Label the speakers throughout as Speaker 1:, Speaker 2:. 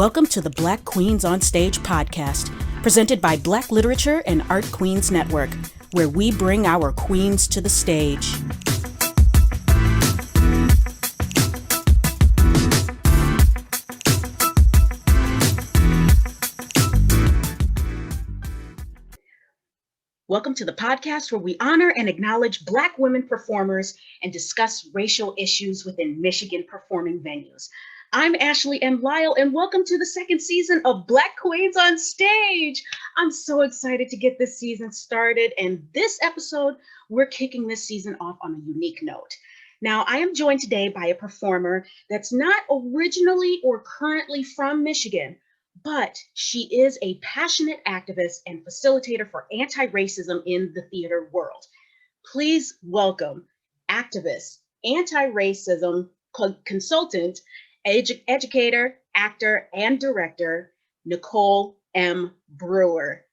Speaker 1: Welcome to the Black Queens on Stage podcast, presented by Black Literature and Art Queens Network, where we bring our queens to the stage. Welcome to the podcast where we honor and acknowledge Black women performers and discuss racial issues within Michigan performing venues. I'm Ashley M. Lyle, and welcome to the second season of Black Queens on Stage. I'm so excited to get this season started, and this episode, we're kicking this season off on a unique note. Now, I am joined today by a performer that's not originally or currently from Michigan, but she is a passionate activist and facilitator for anti-racism in the theater world. Please welcome activist, anti-racism consultant, educator, actor, and director, Nicole M. Brewer.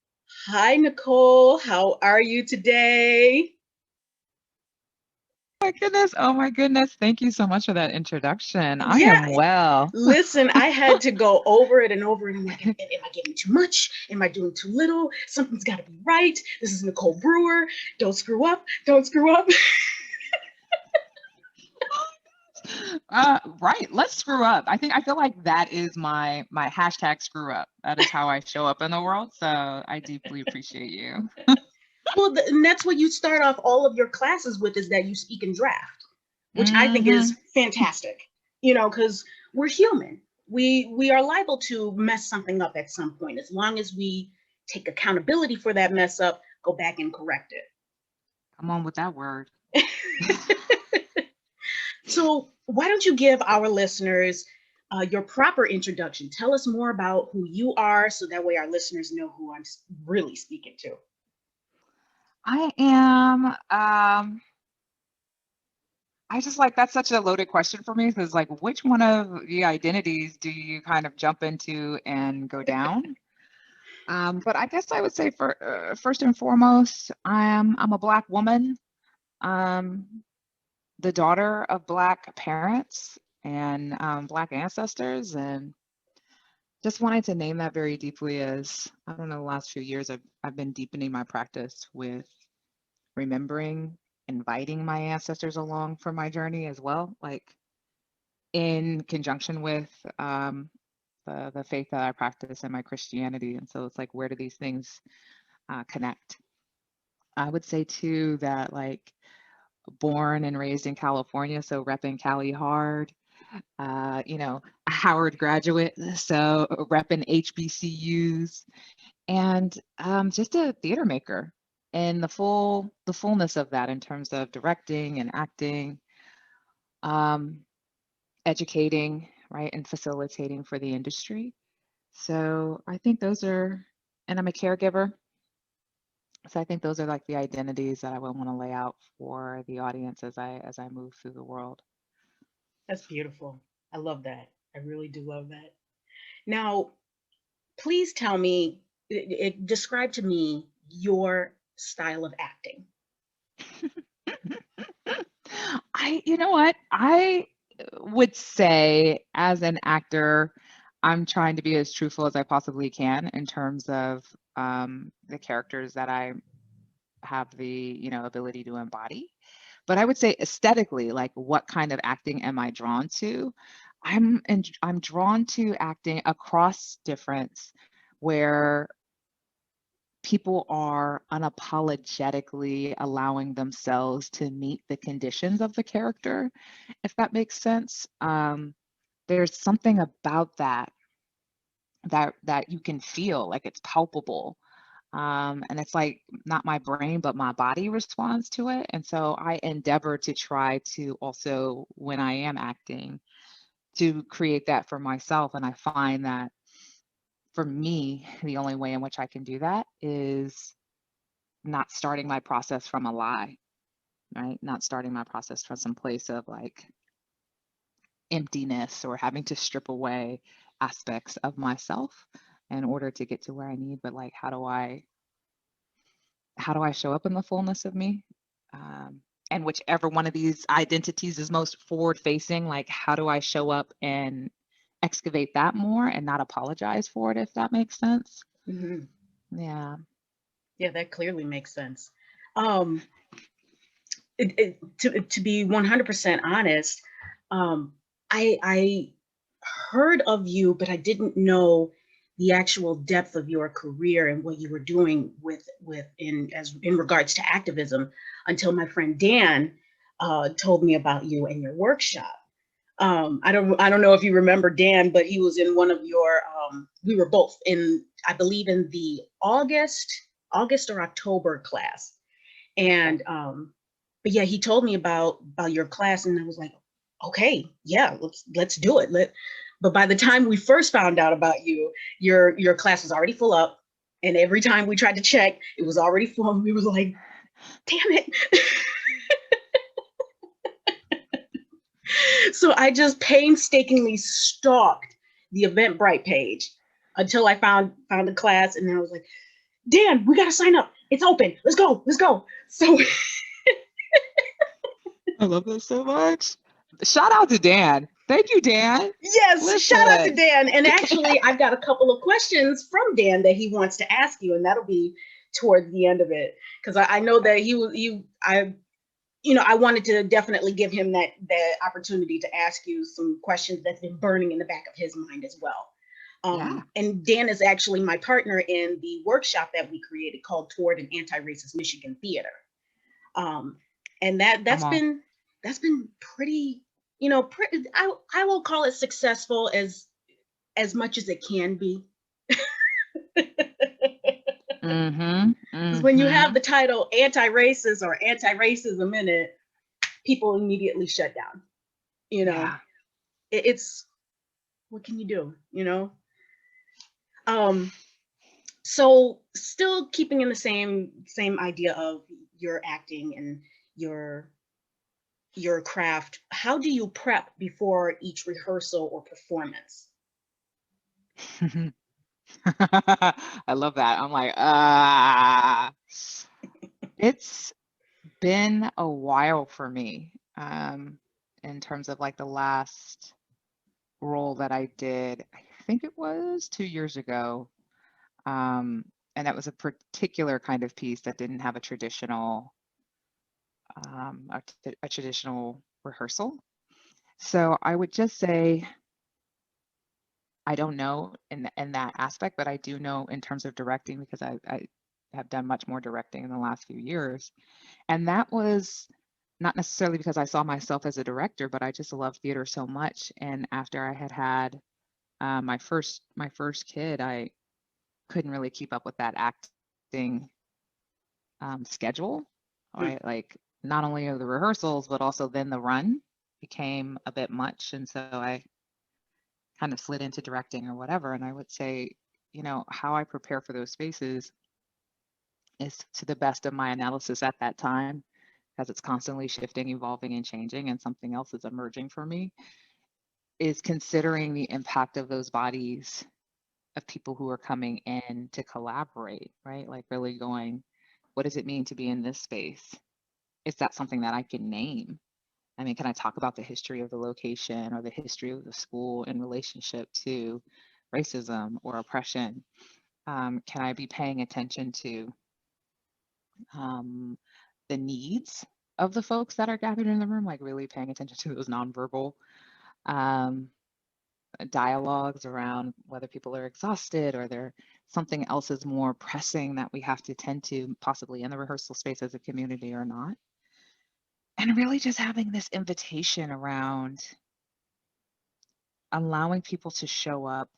Speaker 1: Hi, Nicole. How are you today?
Speaker 2: Oh my goodness. Thank you so much for that introduction. I am well.
Speaker 1: Listen, I had to go over it and over it. I'm like, am I getting too much? Am I doing too little? Something's got to be right. This is Nicole Brewer. Don't screw up. Don't screw up.
Speaker 2: Right. Let's screw up. I feel like that is my hashtag screw up. That is how I show up in the world. So I deeply appreciate you.
Speaker 1: Well, and that's what you start off all of your classes with, is that you speak in draft, which I think is fantastic, because we're human. We are liable to mess something up at some point. As long as we take accountability for that mess up, go back and correct it.
Speaker 2: Come on with that word.
Speaker 1: So why don't you give our listeners your proper introduction? Tell us more about who you are, so that way our listeners know who I'm really speaking to.
Speaker 2: I am, I just that's such a loaded question for me, because which one of the identities do you kind of jump into and go down? But I guess I would say first and foremost, I'm a Black woman, the daughter of Black parents and Black ancestors, and just wanted to name that very deeply. As I don't know, the last few years I've been deepening my practice with remembering, inviting my ancestors along for my journey as well, in conjunction with the faith that I practice and my Christianity. And so it's where do these things connect? I would say too that born and raised in California, so repping Cali hard, a Howard graduate, so repping HBCUs, and just a theater maker, and the fullness of that in terms of directing and acting, educating, right, and facilitating for the industry. So I think those are, and I'm a caregiver. So I think those are the identities that I would want to lay out for the audience as I move through the world.
Speaker 1: That's beautiful. I love that. I really do love that. Now, please tell me, describe to me your style of acting.
Speaker 2: You know what? I would say as an actor, I'm trying to be as truthful as I possibly can in terms of the characters that I have the ability to embody. But I would say aesthetically, what kind of acting am I drawn to? I'm drawn to acting across difference, where people are unapologetically allowing themselves to meet the conditions of the character, if that makes sense. There's something about that you can feel, it's palpable. And it's not my brain, but my body responds to it. And so I endeavor to try to also, when I am acting, to create that for myself. And I find that for me, the only way in which I can do that is not starting my process from a lie, right? Not starting my process from some place of emptiness or having to strip away aspects of myself in order to get to where I need. But how do I show up in the fullness of me? And whichever one of these identities is most forward facing, how do I show up and excavate that more and not apologize for it, if that makes sense.
Speaker 1: Hmm.
Speaker 2: Yeah.
Speaker 1: Yeah, that clearly makes sense. Um, to be 100% honest, I heard of you, but I didn't know the actual depth of your career and what you were doing with in regards to activism until my friend Dan told me about you and your workshop. I don't know if you remember Dan, but he was in one of your. We were both in, I believe, in the August or October class, and but yeah, he told me about your class, and I was like, okay, yeah, let's do it. But by the time we first found out about you, your class was already full up, and every time we tried to check, it was already full. And we were like, damn it. So I just painstakingly stalked the Eventbrite page until I found a class, and I was like, Dan, we gotta sign up. It's open. Let's go. Let's go. So
Speaker 2: I love this so much. Shout out to Dan. Thank you, Dan.
Speaker 1: yes, shout out to
Speaker 2: Listen.
Speaker 1: Dan. And actually, I've got a couple of questions from Dan that he wants to ask you, and that'll be towards the end of it. Because I know that I wanted to definitely give him that opportunity to ask you some questions that's been burning in the back of his mind as well.
Speaker 2: Yeah.
Speaker 1: And Dan is actually my partner in the workshop that we created called Toward an Anti-Racist Michigan Theater. Um, and
Speaker 2: Come on.
Speaker 1: that's been pretty, I will call it successful as much as it can be.
Speaker 2: Mm-hmm.
Speaker 1: Because when you have
Speaker 2: Mm-hmm.
Speaker 1: the title anti-racist or anti-racism in it, people immediately shut down. You know,
Speaker 2: Yeah.
Speaker 1: it's what can you do? Um, so still keeping in the same idea of your acting and your your craft, how do you prep before each rehearsal or performance?
Speaker 2: I love that. I'm like, it's been a while for me, in terms of like the last role that I did. I think it was 2 years ago. Um, and that was a particular kind of piece that didn't have a traditional, a traditional rehearsal. So I would just say I don't know in that aspect, but I do know in terms of directing because I have done much more directing in the last few years. And that was not necessarily because I saw myself as a director, but I just loved theater so much. And after I had my first kid, I couldn't really keep up with that acting schedule,
Speaker 1: Mm.
Speaker 2: right? Like not only of the rehearsals, but also then the run became a bit much. And so I kind of slid into directing or whatever. And I would say, how I prepare for those spaces is to the best of my analysis at that time, because it's constantly shifting, evolving, and changing, and something else is emerging for me, is considering the impact of those bodies of people who are coming in to collaborate, right? Like really going, what does it mean to be in this space? Is that something that I can name? I mean, can I talk about the history of the location or the history of the school in relationship to racism or oppression? Can I be paying attention to um, the needs of the folks that are gathered in the room, like really paying attention to those nonverbal um, dialogues around whether people are exhausted or there something else is more pressing that we have to tend to possibly in the rehearsal space as a community or not. And really just having this invitation around allowing people to show up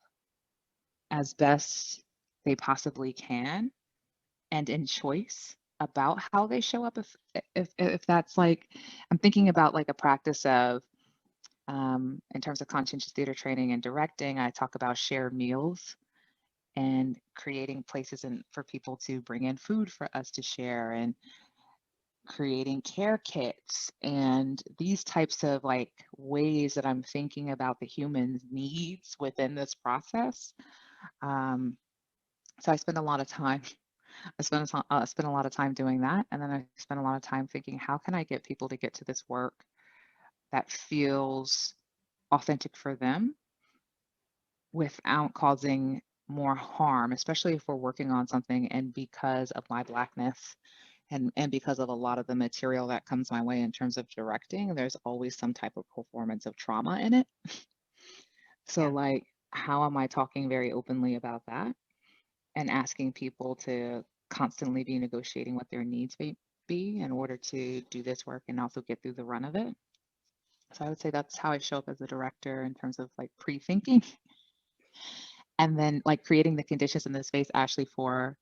Speaker 2: as best they possibly can and in choice about how they show up. If that's like, I'm thinking about like a practice of in terms of conscientious theater training and directing, I talk about shared meals and creating places for people to bring in food for us to share, and creating care kits and these types of like ways that I'm thinking about the human needs within this process. Um, so I spend a lot of time. I spend a lot of time doing that, and then I spend a lot of time thinking, how can I get people to get to this work that feels authentic for them, without causing more harm, especially if we're working on something and because of my Blackness and because of a lot of the material that comes my way in terms of directing, there's always some type of performance of trauma in it. So,
Speaker 1: Yeah.
Speaker 2: like, how am I talking very openly about that and asking people to constantly be negotiating what their needs may be in order to do this work and also get through the run of it? So, I would say that's how I show up as a director in terms of like pre thinking and then like creating the conditions in the space actually for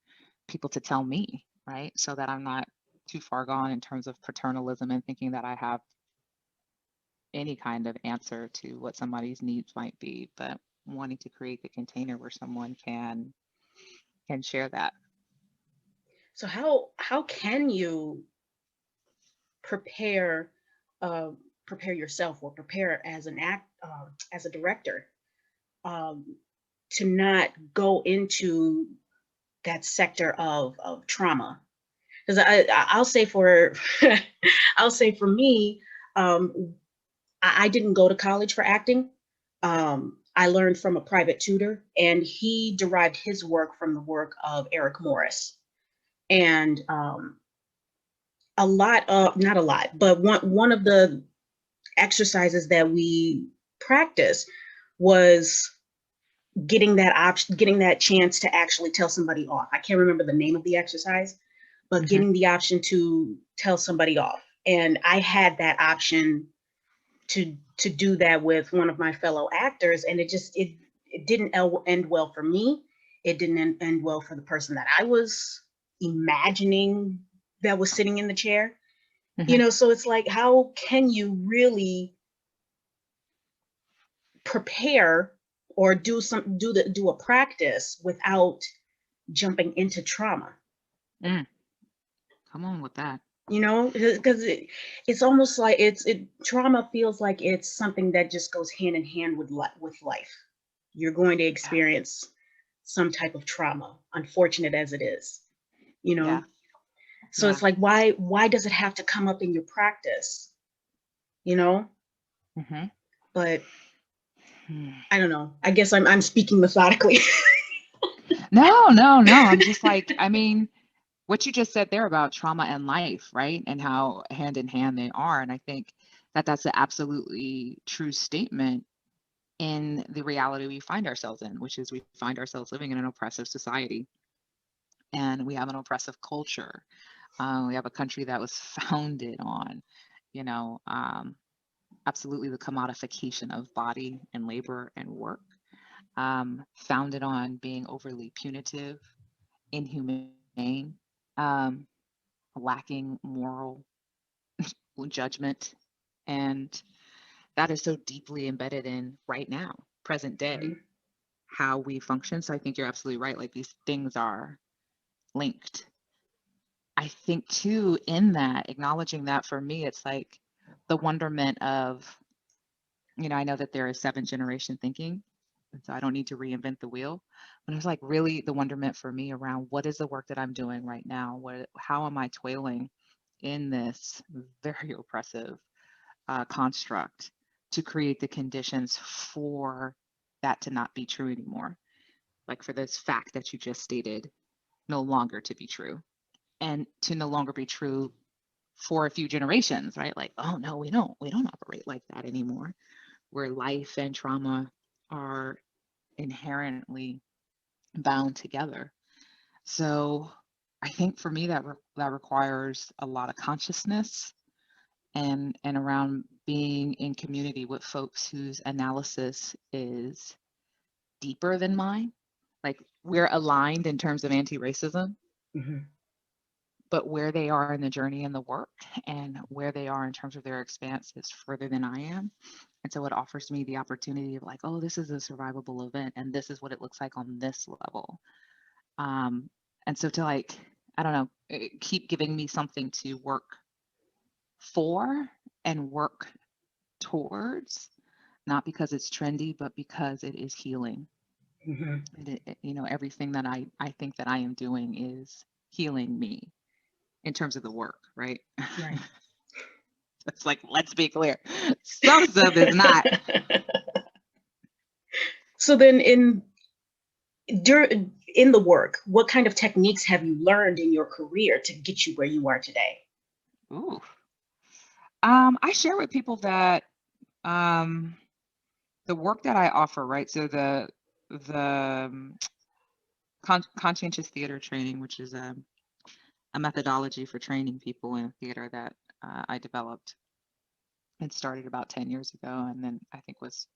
Speaker 2: people to tell me, right? So that I'm not too far gone in terms of paternalism and thinking that I have any kind of answer to what somebody's needs might be, but wanting to create the container where someone can share that.
Speaker 1: So how can you prepare uh, prepare yourself or prepare as an as a director um, to not go into that sector of trauma? Because I'll say for I'll say for me, um, I didn't go to college for acting. I learned from a private tutor, and he derived his work from the work of Eric Morris. And a lot of, not a lot, but one of the exercises that we practiced was getting that chance to actually tell somebody off. I can't remember the name of the exercise, but
Speaker 2: Hmm.
Speaker 1: getting the option to tell somebody off. And I had that option to do that with one of my fellow actors, and it didn't end well for me. It didn't end well for the person that I was imagining that was sitting in the chair.
Speaker 2: Hmm.
Speaker 1: So it's like, how can you really prepare or do a practice without jumping into trauma?
Speaker 2: Mm, come on with that.
Speaker 1: Because it's almost like trauma feels like it's something that just goes hand in hand with life. You're going to
Speaker 2: Yeah.
Speaker 1: experience some type of trauma, unfortunate as it is, you
Speaker 2: Yeah.
Speaker 1: know. So
Speaker 2: Yeah.
Speaker 1: it's like, why does it have to come up in your practice, you know?
Speaker 2: Hmm.
Speaker 1: But I don't know. I guess I'm speaking methodically.
Speaker 2: No, no, no. I'm just like, I mean, what you just said there about trauma and life, right? And how hand in hand they are. And I think that that's an absolutely true statement in the reality we find ourselves in, which is we find ourselves living in an oppressive society and we have an oppressive culture. We have a country that was founded on, you know, absolutely the commodification of body and labor and work, founded on being overly punitive, inhumane, um, lacking moral judgment. And that is so deeply embedded in right now, present day,
Speaker 1: Mhm.
Speaker 2: how we function. So I think you're absolutely right. Like these things are linked. I think too, in that, acknowledging that for me, it's like the wonderment of, I know that there is seventh generation thinking, and so I don't need to reinvent the wheel. But it's like really the wonderment for me around what is the work that I'm doing right now? How am I toiling in this very oppressive construct to create the conditions for that to not be true anymore? Like for this fact that you just stated, no longer to be true, and to no longer be true for a few generations, right? Like, oh no, we don't operate like that anymore, where life and trauma are inherently bound together. So I think for me that requires a lot of consciousness and around being in community with folks whose analysis is deeper than mine. Like we're aligned in terms of anti-racism,
Speaker 1: Mhm.
Speaker 2: but where they are in the journey and the work and where they are in terms of their expanse is further than I am. And so it offers me the opportunity of like, oh, this is a survivable event and this is what it looks like on this level. Um, and so to like, I don't know, keep giving me something to work for and work towards, not because it's trendy, but because it is healing.
Speaker 1: Mhm.
Speaker 2: And everything that I think that I am doing is healing me in terms of the work, right?
Speaker 1: Right.
Speaker 2: It's like, let's be clear. Some stuff is not.
Speaker 1: So then in the work, what kind of techniques have you learned in your career to get you where you are today?
Speaker 2: Ooh. I share with people that um, the work that I offer, right? So the conscientious theater training, which is a methodology for training people in theater that I developed and started about 10 years ago, and then I think was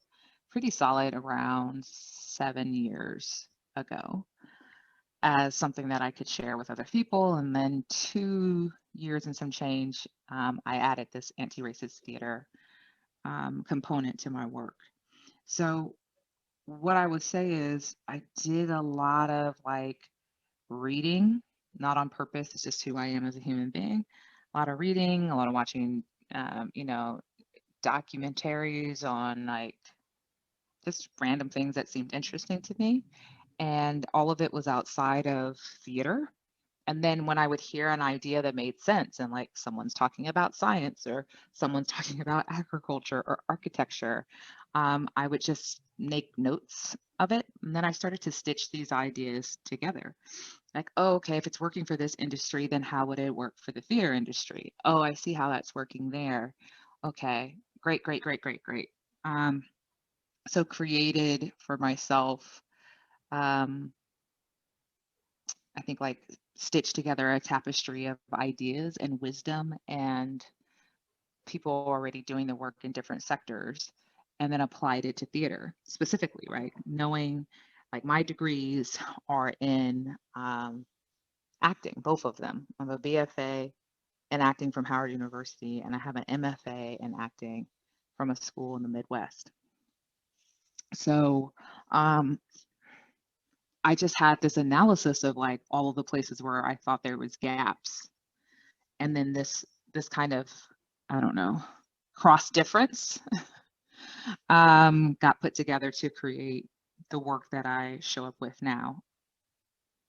Speaker 2: pretty solid around 7 years ago as something that I could share with other people. And then 2 years and some change, I added this anti-racist theater component to my work. So what I would say is I did a lot of like reading, not on purpose. It's just who I am as a human being. A lot of reading, a lot of watching, documentaries on like just random things that seemed interesting to me. And all of it was outside of theater. And then when I would hear an idea that made sense, and like someone's talking about science or someone's talking about agriculture or architecture, I would just make notes of it. And then I started to stitch these ideas together. Like, oh, okay, if it's working for this industry, then how would it work for the theater industry? Oh, I see how that's working there. Okay, great, great, great, great, great. Um, so created for myself, um, I think like stitched together a tapestry of ideas and wisdom and people already doing the work in different sectors, and then applied it to theater specifically, right? Knowing like my degrees are in acting, both of them. I'm a BFA in acting from Howard University, and I have an MFA in acting from a school in the Midwest. So I just had this analysis of like all of the places where I thought there was gaps, and then this kind of, I don't know, cross difference got put together to create the work that I show up with now.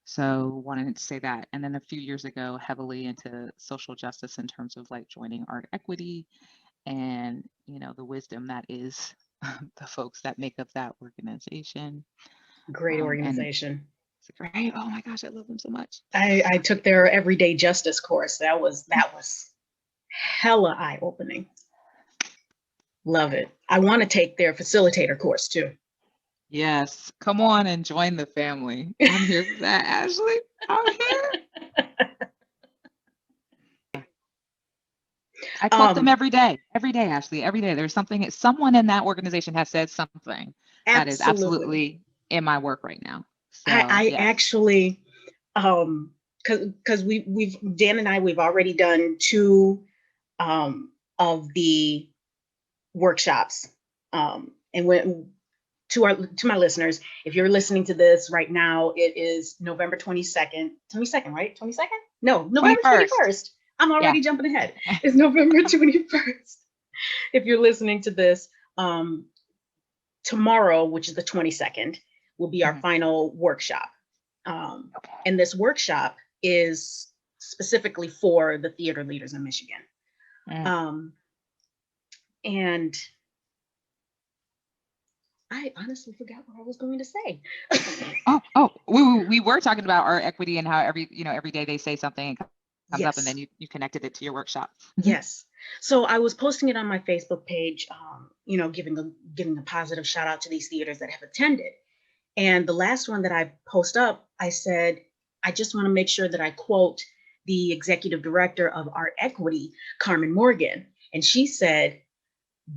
Speaker 2: So wanted to say that. And then a few years ago, heavily into social justice in terms of like joining art equity and, the wisdom that is the folks that make up that organization.
Speaker 1: Great
Speaker 2: And
Speaker 1: organization.
Speaker 2: it's great. Oh my gosh, I love them so much.
Speaker 1: I took their everyday justice course. That was hella eye-opening. Love it. I want to take their facilitator course too.
Speaker 2: Yes, come on and join the family. I'm here for that, Ashley. I'm here. I quote them
Speaker 1: Um,
Speaker 2: every day, Ashley, every day. There's something, someone in that organization has said something that is
Speaker 1: Absolutely.
Speaker 2: absolutely in my work right now. So
Speaker 1: I
Speaker 2: yes.
Speaker 1: actually, because we've Dan and I, we've already done two of the workshops. And when to my listeners, if you're listening to this right now, it is November 22nd. 22nd, right? 22nd? No, November
Speaker 2: 21st.
Speaker 1: 21st. I'm
Speaker 2: Yeah.
Speaker 1: already jumping ahead. It's November 21st. If you're listening to this, tomorrow, which is the 22nd, will be our
Speaker 2: Mhm.
Speaker 1: final workshop.
Speaker 2: Okay.
Speaker 1: And this workshop is specifically for the theater leaders in Michigan.
Speaker 2: Mm.
Speaker 1: Um, and I honestly forgot what I was going to say.
Speaker 2: Oh, we were talking about art equity and how every day they say something comes up and then
Speaker 1: Yes,
Speaker 2: you connected it to your workshop. Mhm.
Speaker 1: yes. So I was posting it on my Facebook page, giving a positive shout out to these theaters that have attended. And the last one that I post up, I said, I just want to make sure that I quote the executive director of Art Equity, Carmen Morgan. And she said,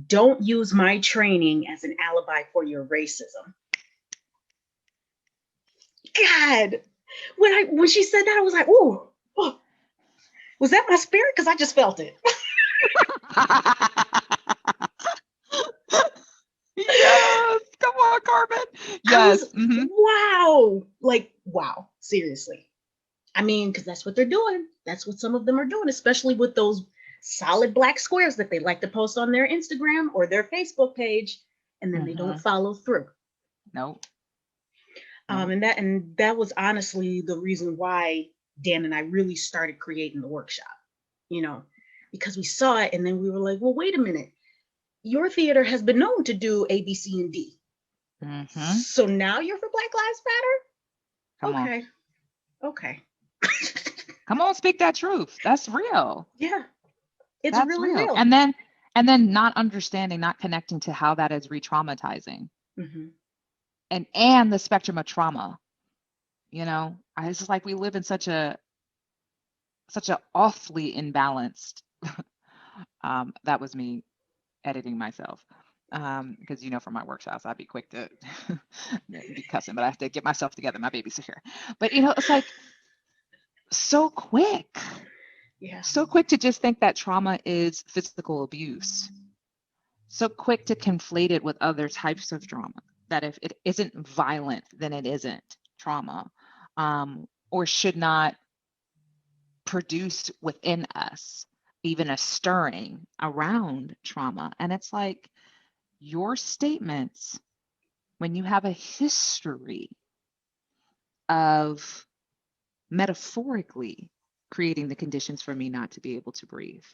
Speaker 1: don't use my training as an alibi for your racism. God, when she said that, I was like, ooh, oh, was that my spirit? Because I just felt it.
Speaker 2: Yes, come on, Carmen.
Speaker 1: I was,
Speaker 2: Yes. Hmm.
Speaker 1: wow, like, wow, seriously. I mean, because that's what they're doing. That's what some of them are doing, especially with those solid black squares that they like to post on their Instagram or their Facebook page, and then they don't
Speaker 2: Hmm.
Speaker 1: follow through.
Speaker 2: Nope. Nope.
Speaker 1: And that was honestly the reason why Dan and I really started creating the workshop, you know, because we saw it and then we were like, well, wait a minute. Your theater has been known to do A, B, C, and D.
Speaker 2: Mm-hmm.
Speaker 1: So now you're for Black Lives
Speaker 2: Come
Speaker 1: Matter?
Speaker 2: on.
Speaker 1: Okay. Okay.
Speaker 2: Come on, speak that truth. That's real.
Speaker 1: Yeah, it's
Speaker 2: That's
Speaker 1: really
Speaker 2: real.
Speaker 1: real.
Speaker 2: And then not understanding, not connecting to how that is re-traumatizing
Speaker 1: Hmm.
Speaker 2: and the spectrum of trauma. It's just like we live in such a awfully imbalanced. That was me editing myself. Because from my workshops, I'd be quick to be cussing, but I have to get myself together. My baby's here. But it's like so quick.
Speaker 1: Yeah.
Speaker 2: So quick to just think that trauma is physical abuse. So quick to conflate it with other types of trauma. That if it isn't violent, then it isn't trauma, or should not produce within us even a stirring around trauma. And it's like your statements, when you have a history of metaphorically creating the conditions for me not to be able to breathe,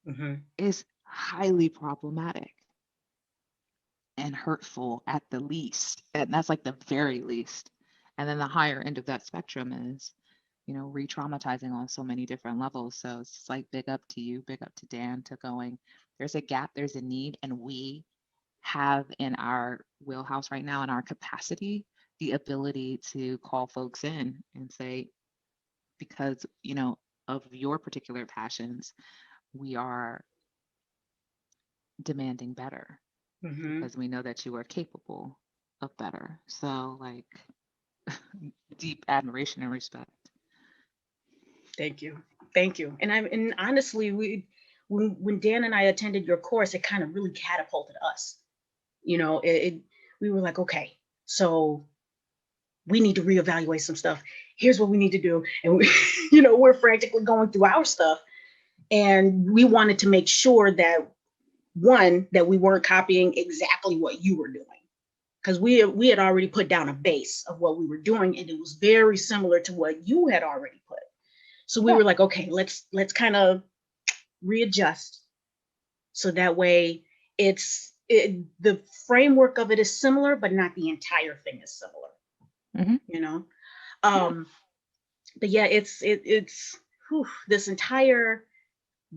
Speaker 1: Hmm.
Speaker 2: is highly problematic and hurtful at the least. And that's like the very least. And then the higher end of that spectrum is, re-traumatizing on so many different levels. So it's just like big up to you, big up to Dan, to going, there's a gap, there's a need, and we have in our wheelhouse right now, in our capacity, the ability to call folks in and say, because, of your particular passions, we are demanding better
Speaker 1: Hmm.
Speaker 2: because we know that you are capable of better. So, like, deep admiration and respect.
Speaker 1: Thank you. Thank you. And honestly, when Dan and I attended your course, it kind of really catapulted us. We were like, okay, so we need to reevaluate some stuff. Here's what we need to do. And we, we're frantically going through our stuff. And we wanted to make sure that one, that we weren't copying exactly what you were doing. Because we had already put down a base of what we were doing, and it was very similar to what you had already put. So we
Speaker 2: Yeah.
Speaker 1: were like, okay, let's kind of readjust so that way the framework of it is similar, but not the entire thing is similar.
Speaker 2: Mm-hmm.
Speaker 1: You know,
Speaker 2: Yeah.
Speaker 1: um, but yeah, it's this entire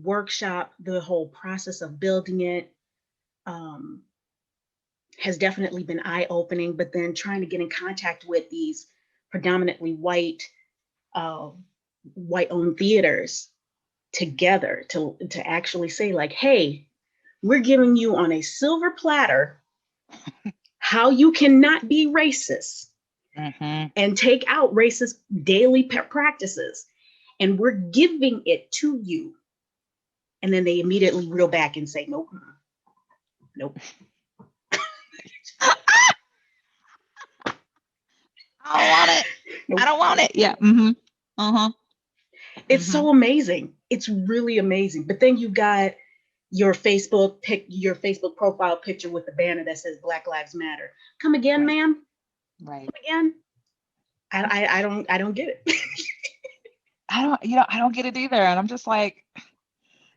Speaker 1: workshop, the whole process of building it, um, has definitely been eye opening. But then trying to get in contact with these predominantly uh, white owned theaters together to actually say like, hey, we're giving you on a silver platter how you cannot be racist
Speaker 2: Mm-hmm.
Speaker 1: and take out racist daily practices, and we're giving it to you. And then they immediately reel back and say, nope, nope,
Speaker 2: I don't want it. I
Speaker 1: nope.
Speaker 2: don't want it. Yeah. Mm-hmm. Uh-huh.
Speaker 1: It's
Speaker 2: Mm-hmm.
Speaker 1: so amazing. It's really amazing. But then you got your Facebook profile picture with the banner that says Black Lives Matter. Come again,
Speaker 2: Right.
Speaker 1: ma'am?
Speaker 2: Right.
Speaker 1: Come again? I don't get it.
Speaker 2: I don't get it either. And I'm just like,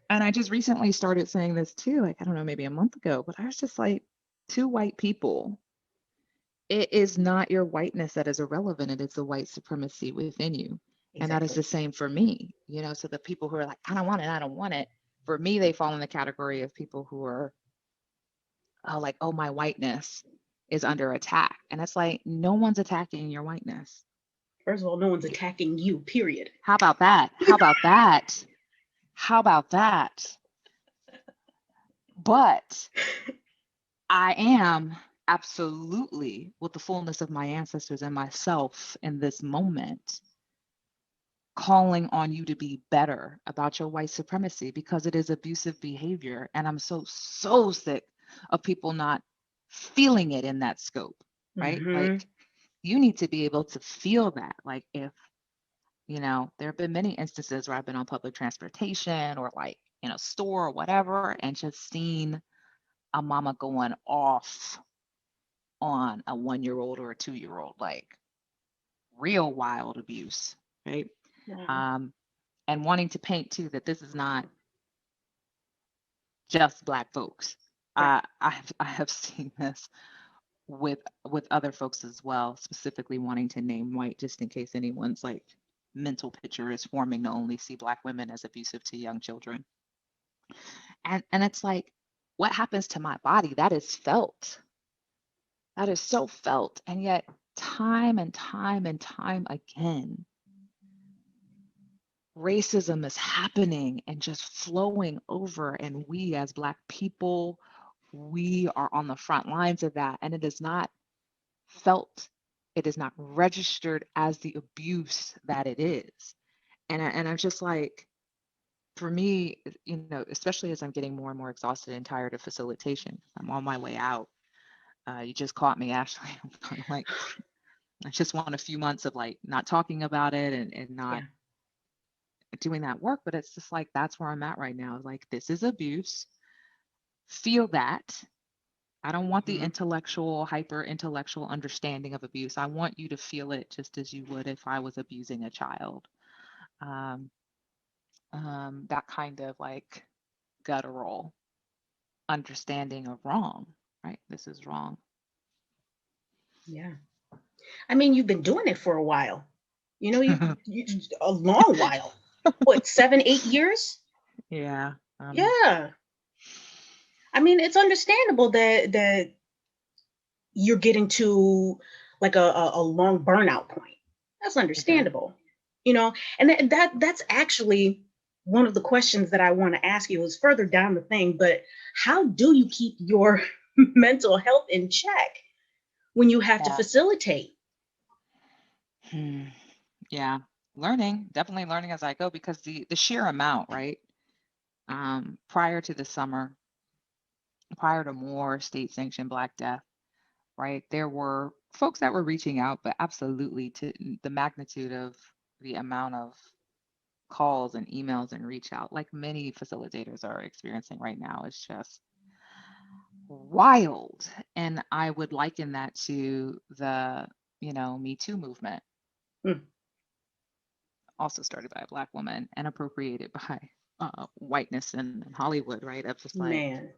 Speaker 2: and I just recently started saying this too, like, I don't know, maybe a month ago, but I was just like, two white people, it is not your whiteness that is irrelevant. It is the white supremacy within you. And that is
Speaker 1: Exactly.
Speaker 2: the same for me. So the people who are like, I don't want it, I don't want it. For me, they fall in the category of people who are, oh, like, oh, my whiteness is under attack. And it's like, no one's attacking your whiteness.
Speaker 1: First of all, no one's attacking you, period.
Speaker 2: How about that? How about that? How about that? But I am absolutely, with the fullness of my ancestors and myself in this moment, calling on you to be better about your white supremacy because it is abusive behavior. And I'm so, so sick of people not feeling it in that scope, right?
Speaker 1: Mm-hmm.
Speaker 2: Like, you need to be able to feel that. Like, if, there have been many instances where I've been on public transportation or like, store or whatever, and just seen a mama going off on a 1-year-old or a 2-year-old, like real wild abuse, right?
Speaker 1: Wow.
Speaker 2: Um, and wanting to paint too that this is not just Black folks.
Speaker 1: Right.
Speaker 2: I have seen this with other folks as well, specifically wanting to name white just in case anyone's like mental picture is forming to only see Black women as abusive to young children. And it's like, what happens to my body? That is felt. That is so felt. And yet, time and time and time again, racism is happening and just flowing over. And we, as Black people, we are on the front lines of that. And it is not felt, it is not registered as the abuse that it is. And I'm just like, for me, you know, especially as I'm getting more and more exhausted and tired of facilitation, I'm on my way out. You just caught me, Ashley. I'm kind of like, I just want a few months of like not talking about it and not
Speaker 1: Yeah.
Speaker 2: doing that work. But it's just like, that's where I'm at right now. Like, this is abuse. Feel that. I don't want the
Speaker 1: Mhm.
Speaker 2: intellectual, hyper intellectual understanding of abuse. I want you to feel it just as you would if I was abusing a child. Um, that kind of like guttural understanding of wrong, right? This is wrong.
Speaker 1: Yeah. I mean, you've been doing it for a while. You know, you a long while. What, 7, 8 years?
Speaker 2: Yeah.
Speaker 1: Yeah. I mean, it's understandable that you're getting to like a long burnout point. That's
Speaker 2: It does.
Speaker 1: understandable. You know, and that's actually one of the questions that I want to ask you is further down the thing, but how do you keep your mental health in check when you have to
Speaker 2: Yeah.
Speaker 1: facilitate?
Speaker 2: Hmm. Yeah. Learning, definitely learning as I go because the sheer amount, right? Prior to the summer, prior to more state sanctioned Black death, right? There were folks that were reaching out, but absolutely to the magnitude of the amount of calls and emails and reach out, like many facilitators are experiencing right now, is just wild. And I would liken that to the, Me Too movement,
Speaker 1: Hmm,
Speaker 2: also started by a Black woman and appropriated by whiteness in Hollywood, right? Of just like
Speaker 1: man.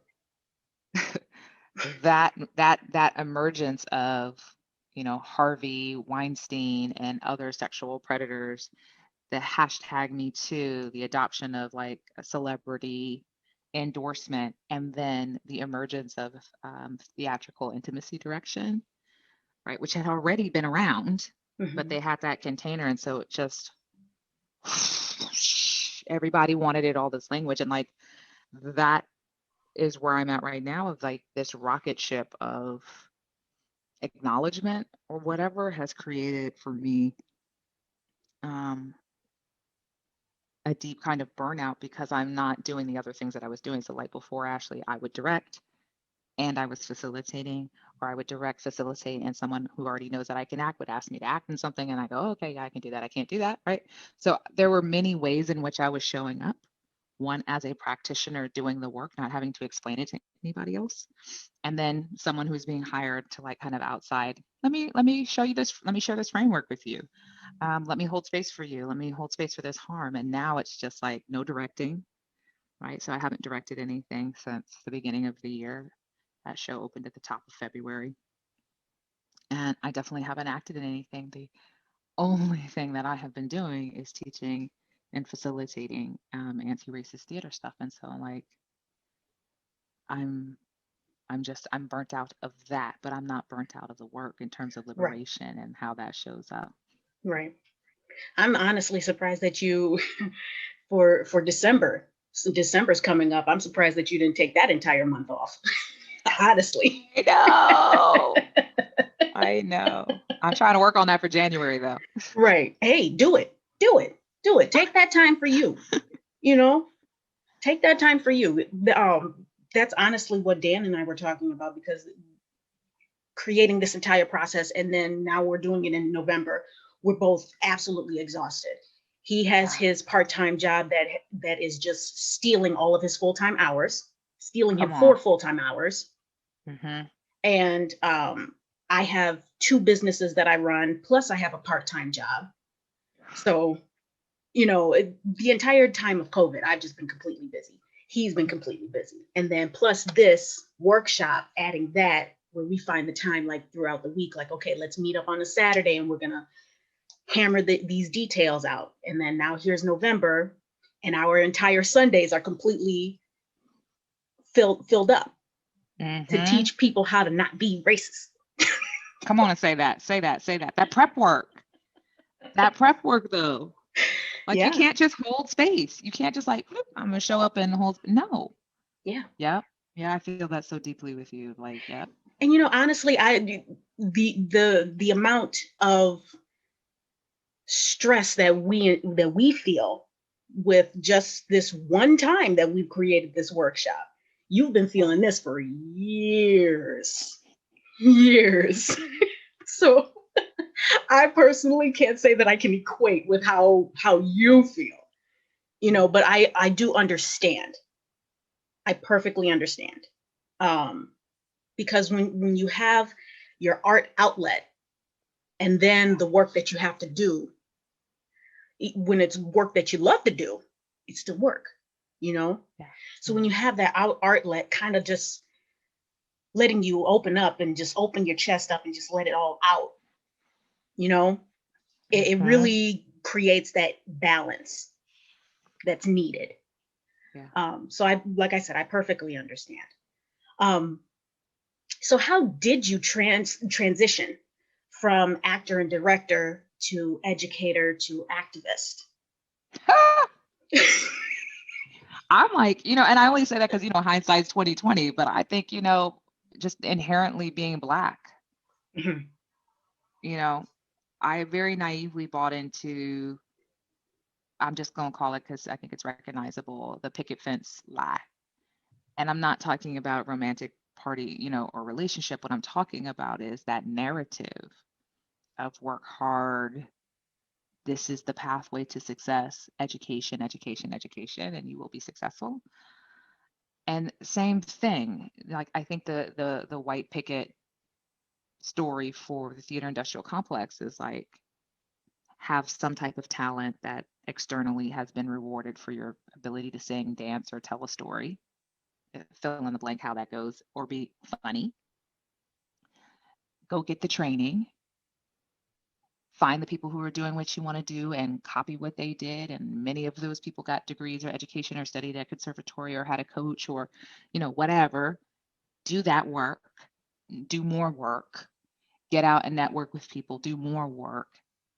Speaker 2: that emergence of Harvey Weinstein and other sexual predators, the hashtag Me Too, the adoption of like a celebrity endorsement, and then the emergence of theatrical intimacy direction, right, which had already been around, but
Speaker 1: Hmm.
Speaker 2: they had that container, and so it just everybody wanted it, all this language, and like that is where I'm at right now, of like this rocket ship of acknowledgement or whatever has created for me um, a deep kind of burnout because I'm not doing the other things that I was doing. So, like before, Ashley, I would direct and I was facilitating, or I would direct, facilitate, and someone who already knows that I can act would ask me to act in something, and I go, oh, okay, yeah, I can do that. I can't do that, right? So, there were many ways in which I was showing up. One, as a practitioner doing the work, not having to explain it to anybody else, and then someone who's being hired to like kind of outside. Let me show you this. Let me share this framework with you. Let me hold space for you. Let me hold space for this harm. And now it's just like no directing, right? So I haven't directed anything since the beginning of the year. That show opened at the top of February. And I definitely haven't acted in anything. The only thing that I have been doing is teaching and facilitating anti-racist theater stuff. And so like I'm I'm burnt out of that, but I'm not burnt out of the work in terms of
Speaker 1: Right,
Speaker 2: liberation and how that shows up.
Speaker 1: right. I'm honestly surprised that you for December. So December's coming up. I'm surprised that you didn't take that entire month off. Honestly.
Speaker 2: I know. I know. I'm trying to work on that for January though.
Speaker 1: Right. Hey, do it. Do it. Do it. Take that time for you. You know, take that time for you. That's honestly what Dan and I were talking about because creating this entire process and then now we're doing it in November. We're both absolutely exhausted. He has
Speaker 2: Yeah.
Speaker 1: his part-time job that is just stealing all of his full-time hours, stealing him
Speaker 2: Come on.
Speaker 1: 4 full-time hours.
Speaker 2: Hmm.
Speaker 1: And I have 2 businesses that I run, plus I have a part-time job. So, the entire time of COVID, I've just been completely busy. He's been completely busy. And then plus this workshop, adding that, where we find the time like throughout the week, like, okay, let's meet up on a Saturday and we're gonna hammer these details out. And then now here's November, and our entire Sundays are completely filled up to teach people how to not be racist.
Speaker 2: Come on and say that. That prep work though. Like you can't just hold space. You can't just like, I'm gonna show up and hold. No.
Speaker 1: Yeah.
Speaker 2: Yeah. Yeah. I feel that so deeply with you. Like, yeah.
Speaker 1: And honestly, the amount of stress that we feel with just this one time that we've created this workshop. You've been feeling this for years. So I personally can't say that I can equate with how you feel, but I do understand. I perfectly understand. Because when you have your art outlet and then the work that you have to do, when it's work that you love to do, it's still work, Yeah. So when you have that outlet kind of just letting you open up and just open your chest up and just let it all out, it really creates that balance that's needed.
Speaker 2: Yeah.
Speaker 1: So like I said, I perfectly understand. So how did you transition from actor and director to educator to activist?
Speaker 2: I'm like, and I only say that because, hindsight's 2020, but I think, just inherently being Black, I very naively bought into, I'm just going to call it because I think it's recognizable, the picket fence lie. And I'm not talking about romantic party, or relationship. What I'm talking about is that narrative of work hard. This is the pathway to success, education, and you will be successful. And same thing, like I think the white picket story for the theater industrial complex is like, have some type of talent that externally has been rewarded for your ability to sing, dance, or tell a story. Fill in the blank how that goes, or be funny. Go get the training. Find the people who are doing what you want to do and copy what they did. And many of those people got degrees or education or studied at conservatory or had a coach or, whatever. Do that work, do more work, get out and network with people, do more work.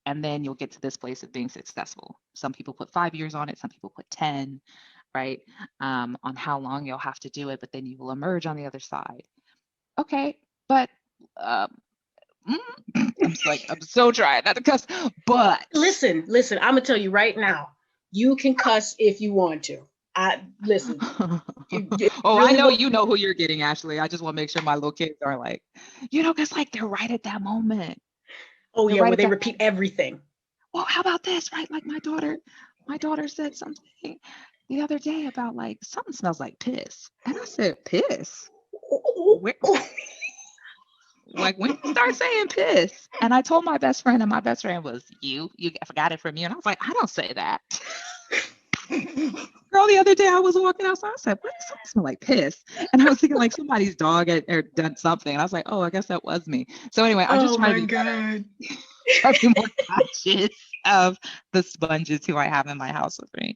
Speaker 2: And then you'll get to this place of being successful. Some people put 5 years on it. Some people put 10, right? On how long you'll have to do it, but then you will emerge on the other side. Okay. But, I'm so trying not to cuss, but
Speaker 1: listen, I'm gonna tell you right now, you can cuss if you want to. Listen.
Speaker 2: I know you know who you're getting, Ashley. I just want to make sure my little kids are like, because like they're right at that moment.
Speaker 1: Oh yeah, where they repeat everything.
Speaker 2: Well, how about this, right? Like my daughter said something the other day about like something smells like piss, and I said, piss? Like when you start saying piss? And I told my best friend, and my best friend was, you forgot it from you. And I was like, I don't say that. Girl, the other day I was walking outside. I said, what? Something smell like piss. And I was thinking like somebody's dog had done something. And I was like, oh, I guess that was me. So anyway, I just try to be more conscious of the sponges who I have in my house with me.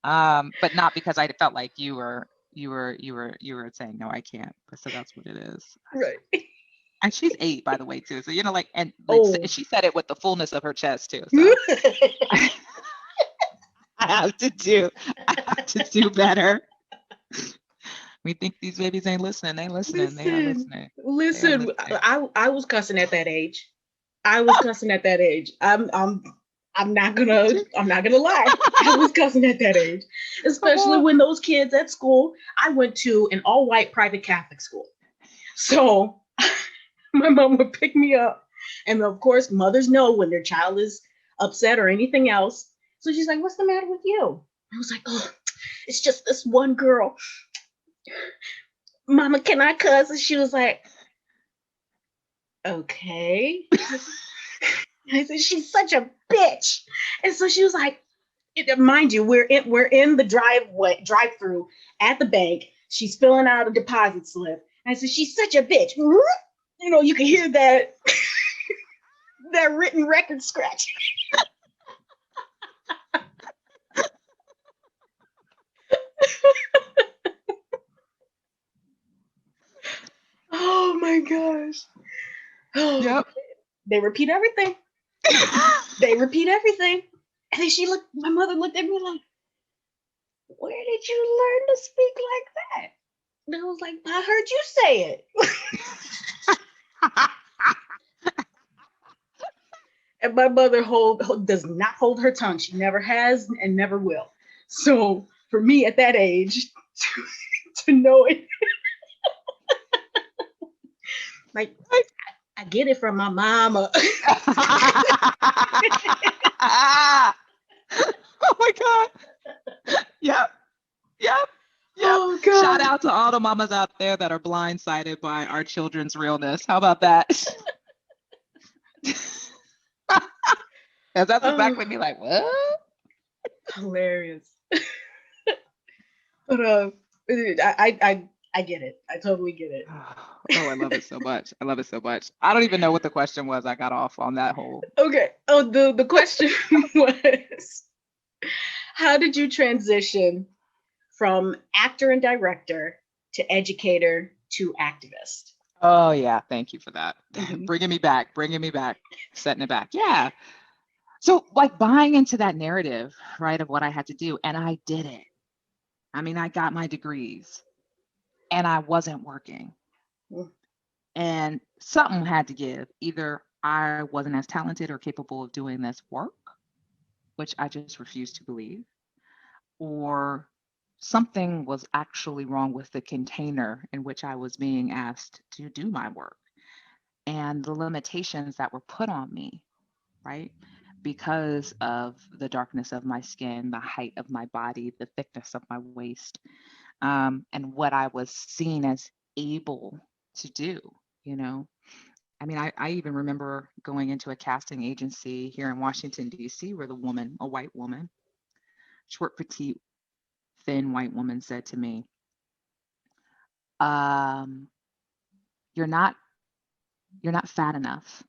Speaker 2: But not because I felt like you were saying, no, I can't. So that's what it is.
Speaker 1: Right.
Speaker 2: And she's 8, by the way, too. So, she said it with the fullness of her chest, too. So I have to do better. We think these babies ain't listening. They ain't listening. They are listening.
Speaker 1: Listen, I was cussing at that age. I'm not gonna lie. I was cussing at that age, especially when those kids at school. I went to an all-white private Catholic school, so my mom would pick me up, and of course, mothers know when their child is upset or anything else. So she's like, "What's the matter with you?" I was like, "Oh, it's just this one girl. Mama, can I cuss?" And she was like, "Okay." I said, "She's such a bitch." And so she was like, mind you, we're in the drive-through at the bank. She's filling out a deposit slip. And I said, "She's such a bitch." You can hear that that written record scratch. Oh my gosh. Oh,
Speaker 2: Yep.
Speaker 1: they repeat everything. They repeat everything. And then my mother looked at me like, where did you learn to speak like that? And I was like, I heard you say it. And my mother does not hold her tongue. She never has and never will. So for me at that age, to know it, like, I get it from my mama.
Speaker 2: Oh my God. Yep. Yep. Yep.
Speaker 1: Oh God.
Speaker 2: Shout out to all the mamas out there that are blindsided by our children's realness. How about that? Because that's exactly me like, what?
Speaker 1: Hilarious. But I get it. I totally get it.
Speaker 2: Oh, I love it so much. I love it so much. I don't even know what the question was. I got off on that whole.
Speaker 1: Okay. Oh, the question was, how did you transition from actor and director to educator to activist?
Speaker 2: Oh yeah, thank you for that.
Speaker 1: Mhm.
Speaker 2: Bringing me back, setting it back. Yeah. So like buying into that narrative, right, of what I had to do, and I did it. I mean, I got my degrees and I wasn't working.
Speaker 1: Mm.
Speaker 2: And something had to give. Either I wasn't as talented or capable of doing this work, which I just refused to believe, or something was actually wrong with the container in which I was being asked to do my work and the limitations that were put on me, right? Because of the darkness of my skin, the height of my body, the thickness of my waist, and what I was seen as able to do, you know? I mean, I even remember going into a casting agency here in Washington, D.C., where the woman, a white woman, short, petite, thin white woman said to me, um, you're not you're not fat enough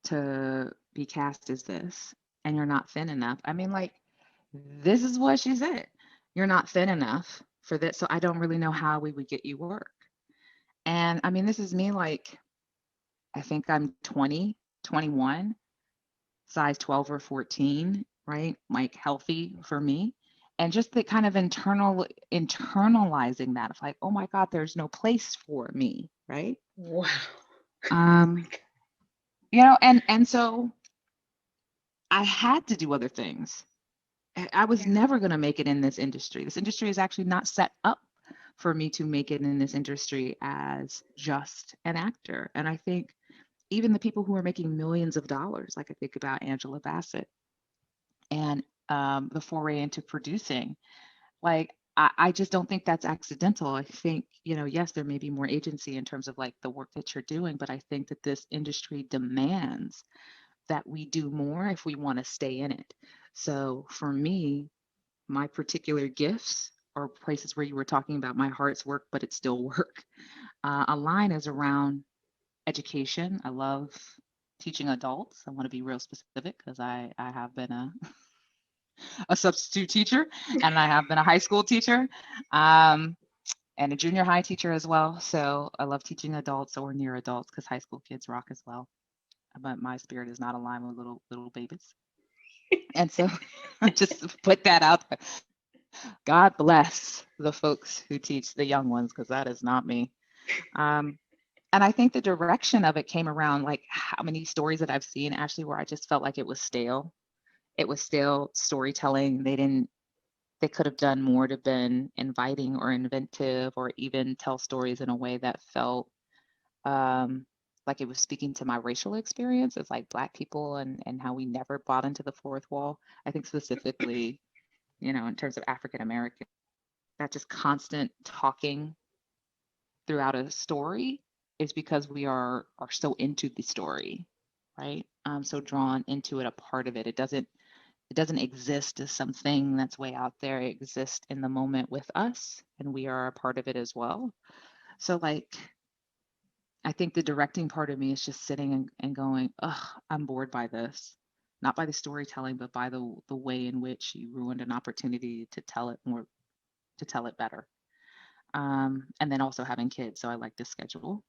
Speaker 2: to be cast as this, and you're not thin enough. I mean, like, this is what she said. You're not thin enough for this, so I don't really know how we would get you work. And I mean, this is me like, I think I'm 20, 21, size 12 or 14, right? Like healthy for me. And just the kind of internalizing that of like, oh my God, there's no place for me, right?
Speaker 1: Wow.
Speaker 2: Um, and so I had to do other things. I was
Speaker 1: Yeah.
Speaker 2: never going to make it in this industry. This industry is actually not set up for me to make it in this industry as just an actor. And I think even the people who are making millions of dollars, like I think about Angela Bassett and the foray into producing, like I just don't think that's accidental. I think, yes, there may be more agency in terms of like the work that you're doing, but I think that this industry demands that we do more if we want to stay in it. So for me, my particular gifts or places where you were talking about my heart's work, but it's still work. A line is around education. I love teaching adults. I want to be real specific because I have been a substitute teacher and I have been a high school teacher and a junior high teacher as well. So I love teaching adults or near adults because high school kids rock as well. But my spirit is not aligned with little babies. And so I just put that out there. God bless the folks who teach the young ones because that is not me. Um, and I think the direction of it came around like how many stories that I've seen, Ashley, where I just felt like it was stale. It was stale storytelling. They could have done more to been inviting or inventive or even tell stories in a way that felt um, like it was speaking to my racial experience as like Black people and how we never bought into the fourth wall. I think specifically, in terms of African American, that just constant talking throughout a story is because we are so into the story, right? So drawn into it, a part of it. It doesn't exist as something that's way out there. It exists in the moment with us, and we are a part of it as well. So like I think the directing part of me is just sitting and going, ugh, I'm bored by this. Not by the storytelling, but by the way in which you ruined an opportunity to tell it more, to tell it better. And then also having kids, so I like to schedule.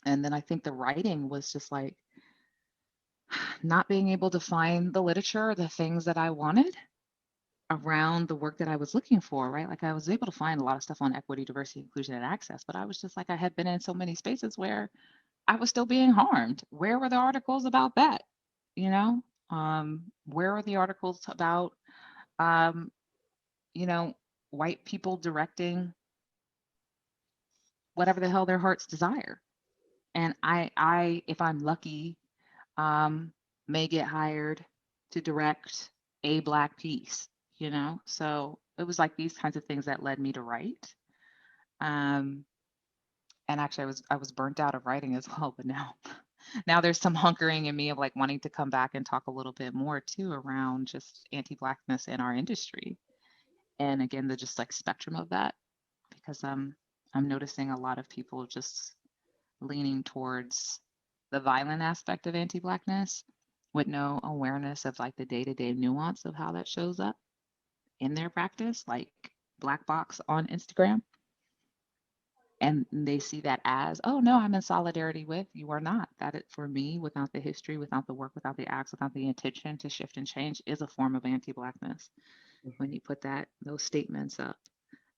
Speaker 2: And then I think the writing was just like not being able to find the literature, the things that I wanted around the work that I was looking for, right? Like I was able to find a lot of stuff on equity, diversity, inclusion, and access, but I was just like, I had been in so many spaces where I was still being harmed. Where were the articles about that? You know, where were the articles about, um, you know, white people directing whatever the hell their hearts desire? And if I'm lucky, um, may get hired to direct a Black piece, you know? So it was like these kinds of things that led me to write. Um, and actually I was burnt out of writing as well, but now there's some hunkering in me of like wanting to come back and talk a little bit more too around just anti-Blackness in our industry. And again, the just like spectrum of that, because I'm noticing a lot of people just leaning towards the violent aspect of anti-Blackness with no awareness of like the day-to-day nuance of how that shows up in their practice, like Black Box on Instagram. And they see that as, oh no, I'm in solidarity with. You are not. That it, for me, without the history, without the work, without the acts, without the intention to shift and change, is a form of anti-Blackness. When you put those statements up,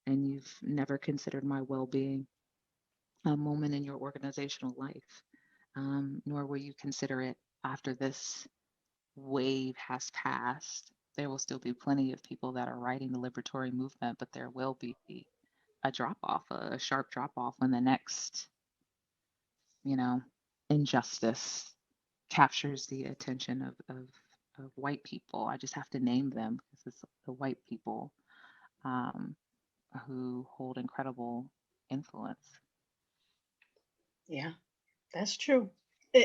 Speaker 2: and you've never considered my well-being a moment in your organizational life, nor will you consider it after this wave has passed. There will still be plenty of people that are writing the liberatory movement, but there will be a drop off, a sharp drop off when the next, you know, injustice captures the attention of white people. I just have to name them because it's the white people um, who hold incredible influence.
Speaker 1: Yeah, that's true.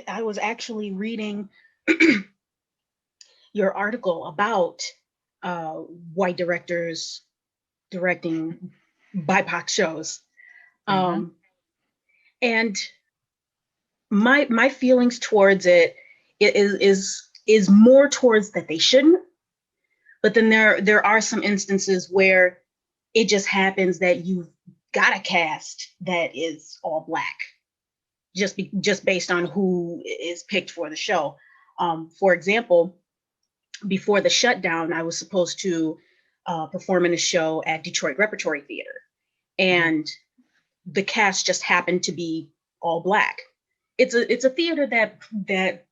Speaker 1: I was actually reading your article about uh, white directors directing BIPOC shows.
Speaker 2: Mm-hmm.
Speaker 1: Um, and my feelings towards it is more towards that they shouldn't, but then there are some instances where it just happens that you've got a cast that is all Black, just based on who is picked for the show. For example, before the shutdown, I was supposed to perform in a show at Detroit Repertory Theater,
Speaker 2: Mm-hmm.
Speaker 1: and the cast just happened to be all Black. It's a theater that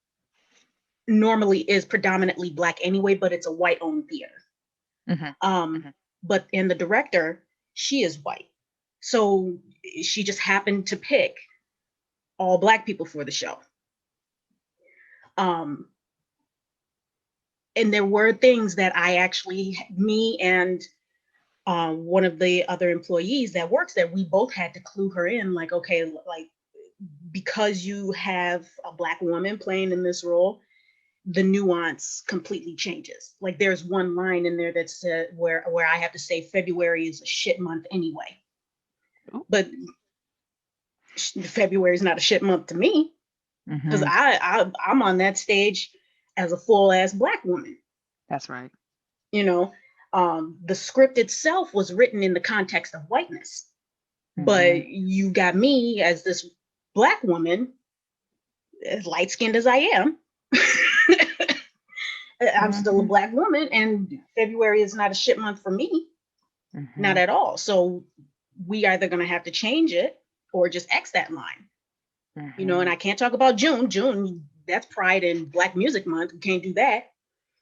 Speaker 1: normally is predominantly Black anyway, but it's a white owned theater.
Speaker 2: Mm-hmm.
Speaker 1: Um,
Speaker 2: Mm-hmm.
Speaker 1: but and the director, she is white, so she just happened to pick all Black people for the show. Um, and there were things that me and one of the other employees that works there, we both had to clue her in, like, okay, like, because you have a Black woman playing in this role, the nuance completely changes. Like there's one line in there that's where I have to say February is a shit month anyway,
Speaker 2: Ooh.
Speaker 1: but February is not a shit month to me because
Speaker 2: Mm-hmm.
Speaker 1: I'm on that stage as a full ass Black woman.
Speaker 2: That's right.
Speaker 1: You know, the script itself was written in the context of whiteness,
Speaker 2: Mm-hmm.
Speaker 1: but you got me as this Black woman, as light skinned as I am. I'm still a
Speaker 2: Mm-hmm.
Speaker 1: Black woman, and February is not a shit month for me, not
Speaker 2: Mm-hmm.
Speaker 1: at all. So we either going to have to change it or just X that line, and
Speaker 2: Mm-hmm.
Speaker 1: I can't talk about June. June, that's Pride and Black Music Month. We can't do that.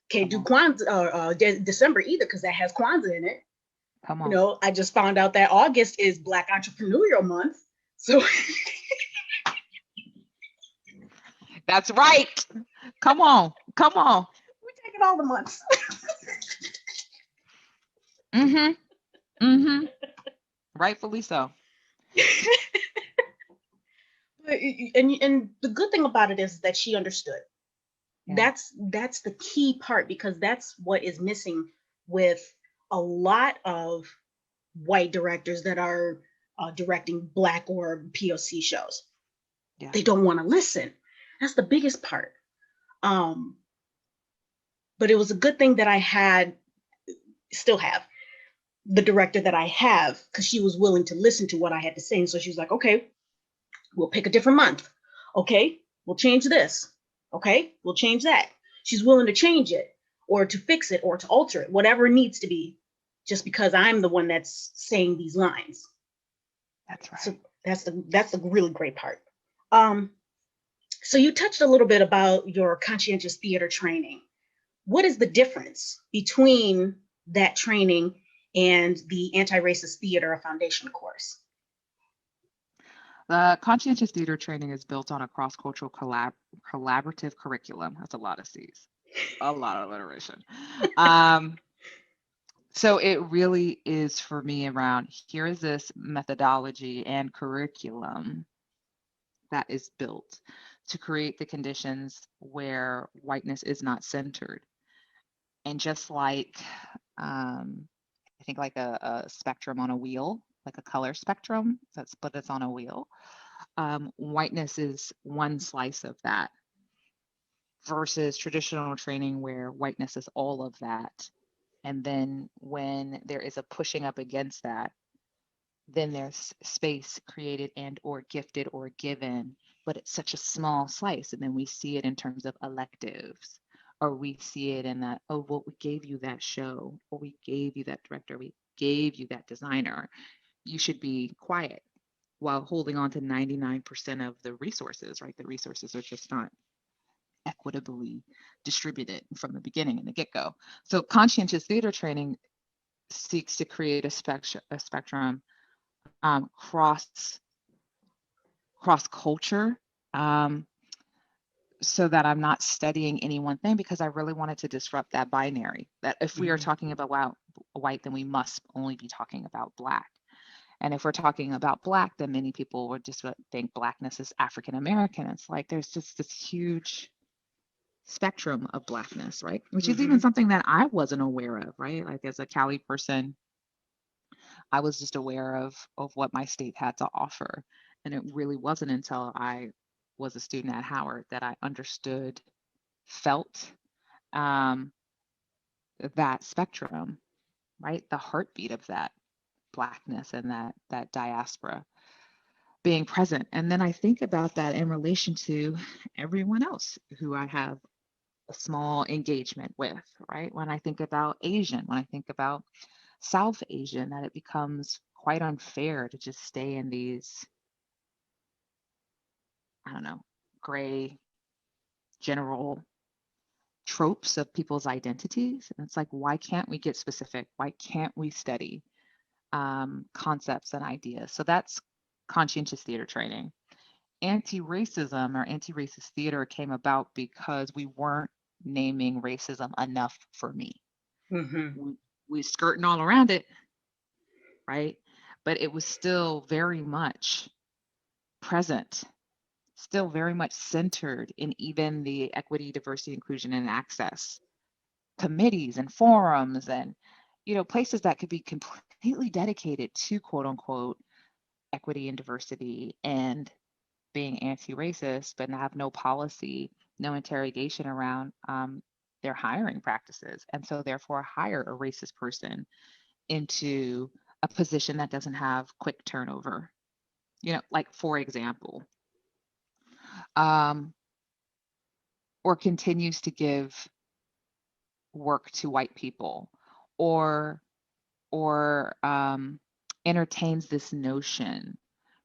Speaker 1: Can't
Speaker 2: Come
Speaker 1: do
Speaker 2: on.
Speaker 1: Kwanzaa or December either because that has Kwanzaa in it.
Speaker 2: Come on.
Speaker 1: I just found out that August is Black Entrepreneurial Month. So
Speaker 2: That's right. Come on. Come on.
Speaker 1: we're taking all the months.
Speaker 2: Mm-hmm. Mm-hmm. Rightfully so.
Speaker 1: And the good thing about it is that she understood.
Speaker 2: Yeah.
Speaker 1: That's the key part, because that's what is missing with a lot of white directors that are directing Black or POC shows.
Speaker 2: Yeah.
Speaker 1: They don't want to listen. That's the biggest part. Um, but it was a good thing that I had, still have, the director that I have, because she was willing to listen to what I had to say. And so she was like, okay, we'll pick a different month. Okay, we'll change this. Okay, we'll change that. She's willing to change it or to fix it or to alter it, whatever it needs to be, just because I'm the one that's saying these lines.
Speaker 2: That's
Speaker 1: So
Speaker 2: right.
Speaker 1: that's the really great part. Um, so you touched a little bit about your conscientious theater training. What is the difference between that training and the anti-racist theater foundation course?
Speaker 2: The conscientious theater training is built on a cross-cultural collaborative curriculum. That's a lot of C's, a lot of alliteration. Um, so it really is for me around here is this methodology and curriculum that is built to create the conditions where whiteness is not centered. And just like, I think like a spectrum on a wheel, like a color spectrum, but it's on a wheel. Whiteness is one slice of that versus traditional training where whiteness is all of that. And then when there is a pushing up against that, then there's space created and or gifted or given, but it's such a small slice. And then we see it in terms of electives, or we see it in that, oh, well, we gave you that show, or we gave you that director, we gave you that designer. You should be quiet while holding on to 99% of the resources, right? The resources are just not equitably distributed from the beginning and the get-go. So conscientious theater training seeks to create a spectrum cross culture, um, so that I'm not studying any one thing because I really wanted to disrupt that binary. That if we are
Speaker 1: Mhm.
Speaker 2: talking about white, then we must only be talking about Black. And if we're talking about Black, then many people would just think Blackness is African American. It's like there's just this huge spectrum of Blackness, right? Which is even
Speaker 1: Mhm.
Speaker 2: something that I wasn't aware of, right? Like as a Cali person, I was just aware of what my state had to offer. And it really wasn't until I was a student at Howard that I understood, felt um, that spectrum, right? The heartbeat of that Blackness and that diaspora being present. And then I think about that in relation to everyone else who I have a small engagement with, right? When I think about Asian, when I think about South Asian, that it becomes quite unfair to just stay in these, I don't know, gray general tropes of people's identities. And it's like, why can't we get specific? Why can't we study concepts and ideas? So that's conscientious theater training. Anti-racism or anti-racist theater came about because we weren't naming racism enough for me.
Speaker 1: Mhm.
Speaker 2: We skirting all around it, right? But it was still very much present, still very much centered in even the equity, diversity, inclusion, and access committees and forums and places that could be completely dedicated to quote unquote equity and diversity and being anti-racist, but have no policy, no interrogation around their hiring practices, and so therefore hire a racist person into a position that doesn't have quick turnover. Like for example, um, or continues to give work to white people, or or entertains this notion.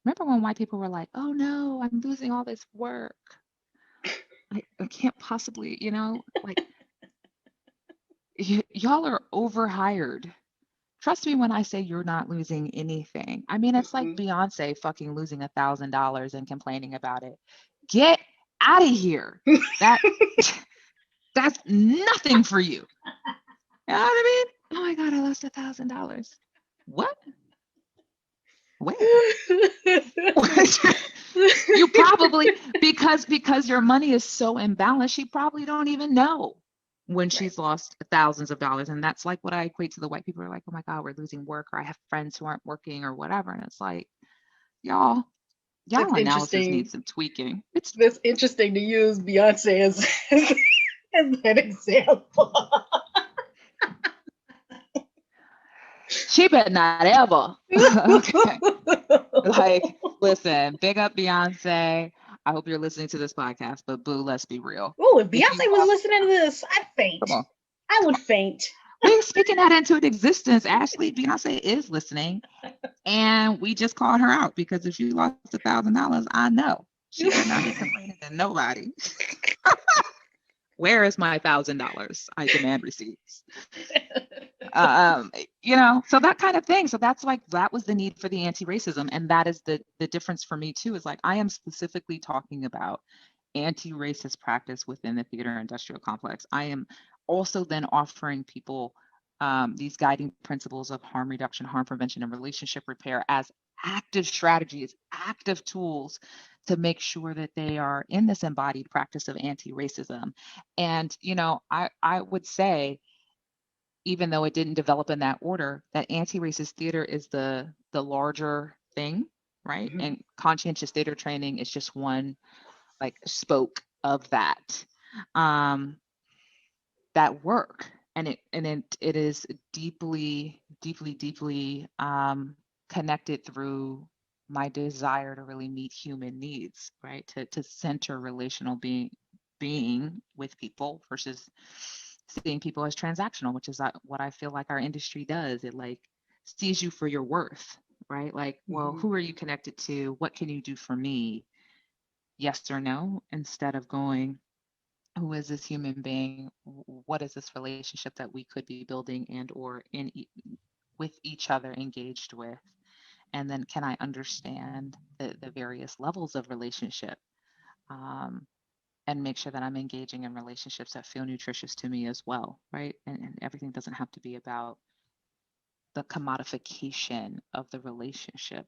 Speaker 2: Remember when white people were like, "Oh no, I'm losing all this work. I can't possibly, like y'all are overhired." Trust me when I say you're not losing anything. I mean, it's like
Speaker 1: Mhm.
Speaker 2: Beyonce fucking losing $1,000 and complaining about it. Get out of here. That that's nothing for you. You know what I mean? Oh my God, I lost $1,000. What? Where? You probably because your money is so imbalanced, she probably don't even know when
Speaker 1: Right.
Speaker 2: she's lost thousands of dollars. And that's like what I equate to the white people who are like, oh my God, we're losing work, or I have friends who aren't working or whatever. And it's like, y'all, Y'all
Speaker 1: It's
Speaker 2: analysis
Speaker 1: interesting.
Speaker 2: needs some tweaking. It's
Speaker 1: It's interesting to use Beyonce as, as an example.
Speaker 2: she better not ever. Okay. Like, listen, big up Beyonce. I hope you're listening to this podcast, but boo, let's be real.
Speaker 1: Oh, if
Speaker 2: If you
Speaker 1: Beyonce was listening to this, I'd faint.
Speaker 2: come on,
Speaker 1: I would faint.
Speaker 2: we're speaking that into existence. Ashley, Beyonce is listening, and we just called her out because if she lost $1,000, I know she better not be complaining to nobody. Where is my $1,000? I demand receipts. So that kind of thing. So that's like, that was the need for the anti-racism. And that is the difference for me too, is like, I am specifically talking about anti-racist practice within the theater industrial complex. I am also then offering people these guiding principles of harm reduction, harm prevention, and relationship repair as active strategies, active tools to make sure that they are in this embodied practice of anti-racism. And, I would say, even though it didn't develop in that order, that anti-racist theater is the larger thing, right?
Speaker 1: Mhm.
Speaker 2: And conscientious theater training is just one like spoke of that. That work, and it is deeply connected through my desire to really meet human needs, right? To center relational being with people versus seeing people as transactional, which is what I feel like our industry does. It like sees you for your worth, right? Like, well,
Speaker 1: Mhm.
Speaker 2: who are you connected to? What can you do for me? Yes or no, instead of going, who is this human being? What is this relationship that we could be building and or with each other engaged with? And then can I understand the various levels of relationship, um, and make sure that I'm engaging in relationships that feel nutritious to me as well, right? And everything doesn't have to be about the commodification of the relationship.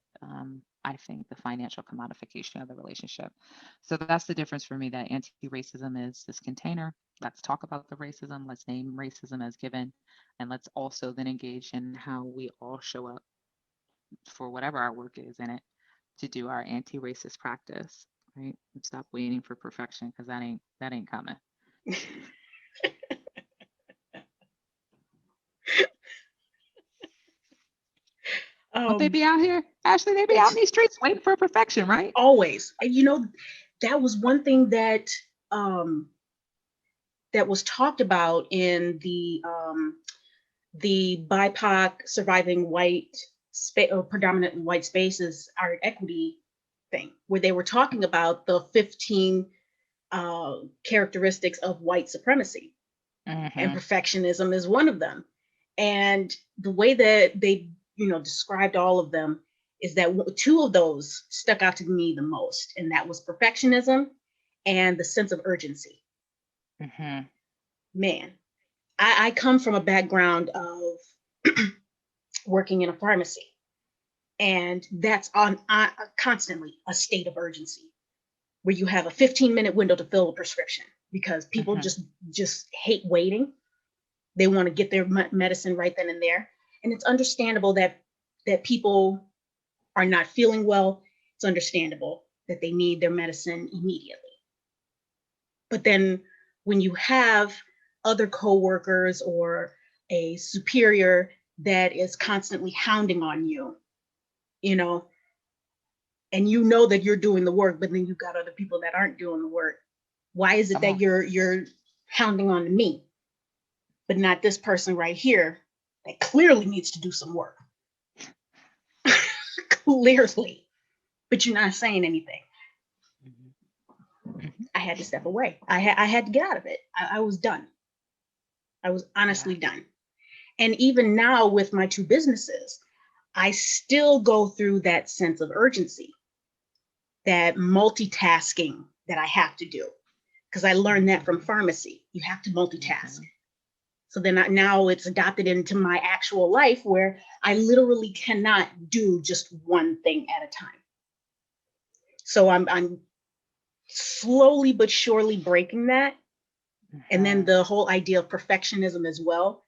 Speaker 2: I think the financial commodification of the relationship. So that's the difference for me, that anti-racism is this container. Let's talk about the racism. Let's name racism as given. And let's also then engage in how we all show up for whatever our work is in it to do our anti-racist practice, right? And stop waiting for perfection, because that ain't coming. Don't they
Speaker 1: Um,
Speaker 2: be out here? Ashley, they be out in these streets waiting for perfection, right?
Speaker 1: always. And that was one thing um, that was talked about in the BIPOC surviving white or predominantly white spaces, art equity thing, where they were talking about the 15 characteristics of white supremacy, and
Speaker 2: Mm-hmm.
Speaker 1: perfectionism is one of them. And the way that they, described all of them is that two of those stuck out to me the most, and that was perfectionism and the sense of urgency.
Speaker 2: Mm-hmm.
Speaker 1: Man, I come from a background of working in a pharmacy, and that's on constantly a state of urgency where you have a 15-minute window to fill a prescription because people
Speaker 2: Mm-hmm.
Speaker 1: just hate waiting. They want to get their medicine right then and there, and it's understandable that people are not feeling well. It's understandable that they need their medicine immediately. But then when you have other coworkers or a superior that is constantly hounding on you, you know, and you know that you're doing the work, but then you've got other people that aren't doing the work. Why is it
Speaker 2: Come
Speaker 1: that
Speaker 2: on.
Speaker 1: you're hounding on me, but not this person right here that clearly needs to do some work? Clearly, but you're not saying anything.
Speaker 2: Mm-hmm.
Speaker 1: I had to step away. I had to get out of it. I was done. I was honestly
Speaker 2: Yes.
Speaker 1: done. And even now with my two businesses, I still go through that sense of urgency, that multitasking that I have to do. Because I learned that from
Speaker 2: Mm-hmm.
Speaker 1: pharmacy. You have to multitask.
Speaker 2: Mm-hmm.
Speaker 1: So then now it's adopted into my actual life where I literally cannot do just one thing at a time. So I'm slowly but surely breaking that. And then
Speaker 2: Mm-hmm.
Speaker 1: the whole idea of perfectionism as well.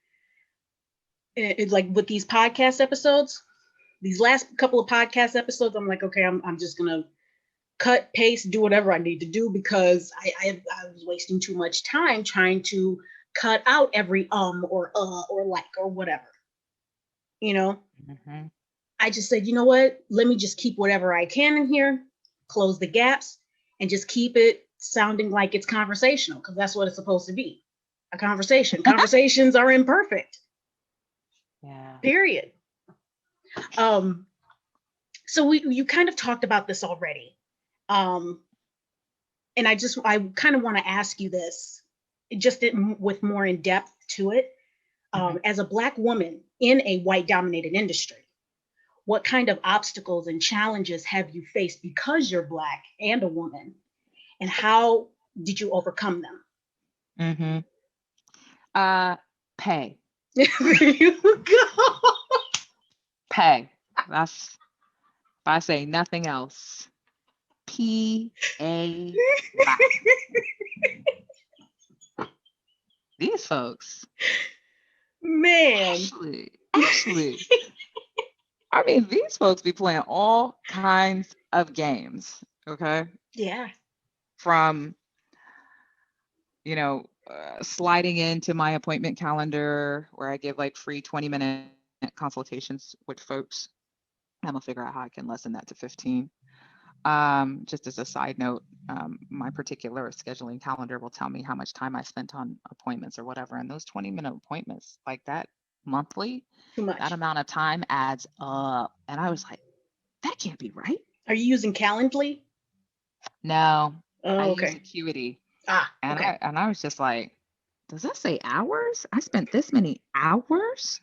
Speaker 1: It's like with these podcast episodes, these last couple of podcast episodes, I'm like, okay, I'm just gonna cut, paste, do whatever I need to do because I was wasting too much time trying to cut out every or like or whatever. You know,
Speaker 2: Mm-hmm.
Speaker 1: I just said, you know what? Let me just keep whatever I can in here, close the gaps, and just keep it sounding like it's conversational because that's what it's supposed to be. A conversation. Conversations are imperfect.
Speaker 2: Yeah.
Speaker 1: Period. Um, so we you kind of talked about this already. Um, and I kind of want to ask you this just with more in depth to it.
Speaker 2: Mm-hmm.
Speaker 1: As a Black woman in a white dominated industry, what kind of obstacles and challenges have you faced because you're Black and a woman, and how did you overcome them?
Speaker 2: Mm-hmm. Uh, pay,
Speaker 1: There you go.
Speaker 2: pay. That's if I say nothing else. PAY. These folks,
Speaker 1: Man.
Speaker 2: Ashley. I mean, these folks be playing all kinds of games. Okay,
Speaker 1: Yeah.
Speaker 2: from sliding into my appointment calendar where I give like free 20-minute consultations with folks. I'm gonna figure out how I can lessen that to 15. Just as a side note, my particular scheduling calendar will tell me how much time I spent on appointments or whatever. And those 20-minute appointments, like that monthly,
Speaker 1: Too
Speaker 2: that
Speaker 1: much.
Speaker 2: amount of time adds up. And I was like, that can't be right.
Speaker 1: Are you using Calendly?
Speaker 2: No, I
Speaker 1: Oh,
Speaker 2: use
Speaker 1: okay.
Speaker 2: Acuity.
Speaker 1: Ah,
Speaker 2: And
Speaker 1: okay.
Speaker 2: I was just like, does that say hours? I spent this many hours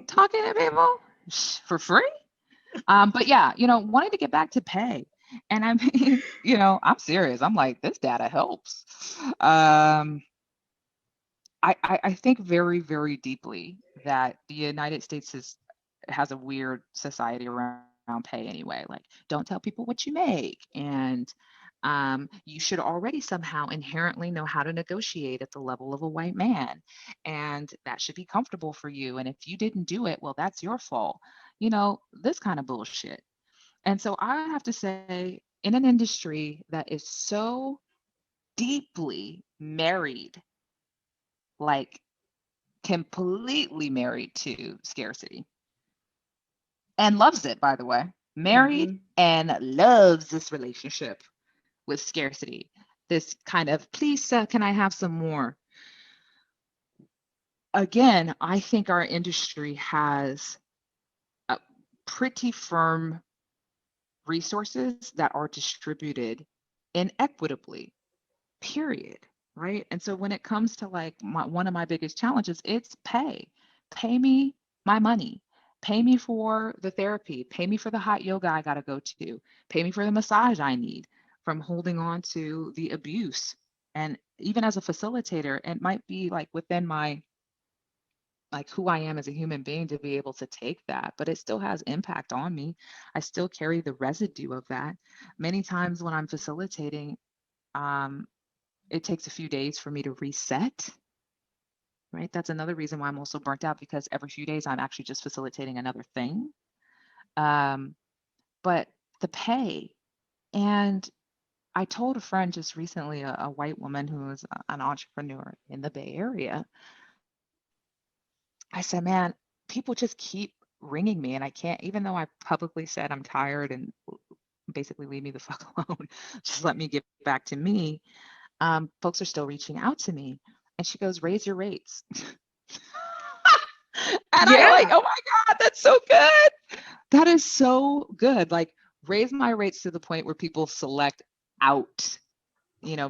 Speaker 2: talking to people for free? But yeah, wanted to get back to pay. And I mean, I'm serious. I'm like, this data helps. I think very, very deeply that the United States has a weird society around pay anyway. Like, don't tell people what you make. And you should already somehow inherently know how to negotiate at the level of a white man. And that should be comfortable for you. And if you didn't do it, well, that's your fault. This kind of bullshit. And so I have to say, in an industry that is so deeply married, like completely married to scarcity and loves it, by the way, married
Speaker 1: Hmm.
Speaker 2: and loves this relationship with scarcity. This kind of, please, can I have some more? Again, I think our industry has a pretty firm resources that are distributed inequitably, period. Right. And so when it comes to like one of my biggest challenges, it's pay. Pay me my money. Pay me for the therapy. Pay me for the hot yoga I got to go to. Pay me for the massage I need from holding on to the abuse. And even as a facilitator, it might be like within my like who I am as a human being to be able to take that, but it still has impact on me. I still carry the residue of that. Many times when I'm facilitating, um, it takes a few days for me to reset, right? That's another reason why I'm also burnt out because every few days I'm actually just facilitating another thing. Um, but the pay, and I told a friend just recently, a white woman who is an entrepreneur in the Bay Area, I said, man, people just keep ringing me and I can't, even though I publicly said I'm tired and basically leave me the fuck alone, just let me get back to me. Folks are still reaching out to me. And she goes, raise your rates. And I like,
Speaker 1: Yeah.
Speaker 2: oh my God, that's so good. That is so good. Like, raise my rates to the point where people select out,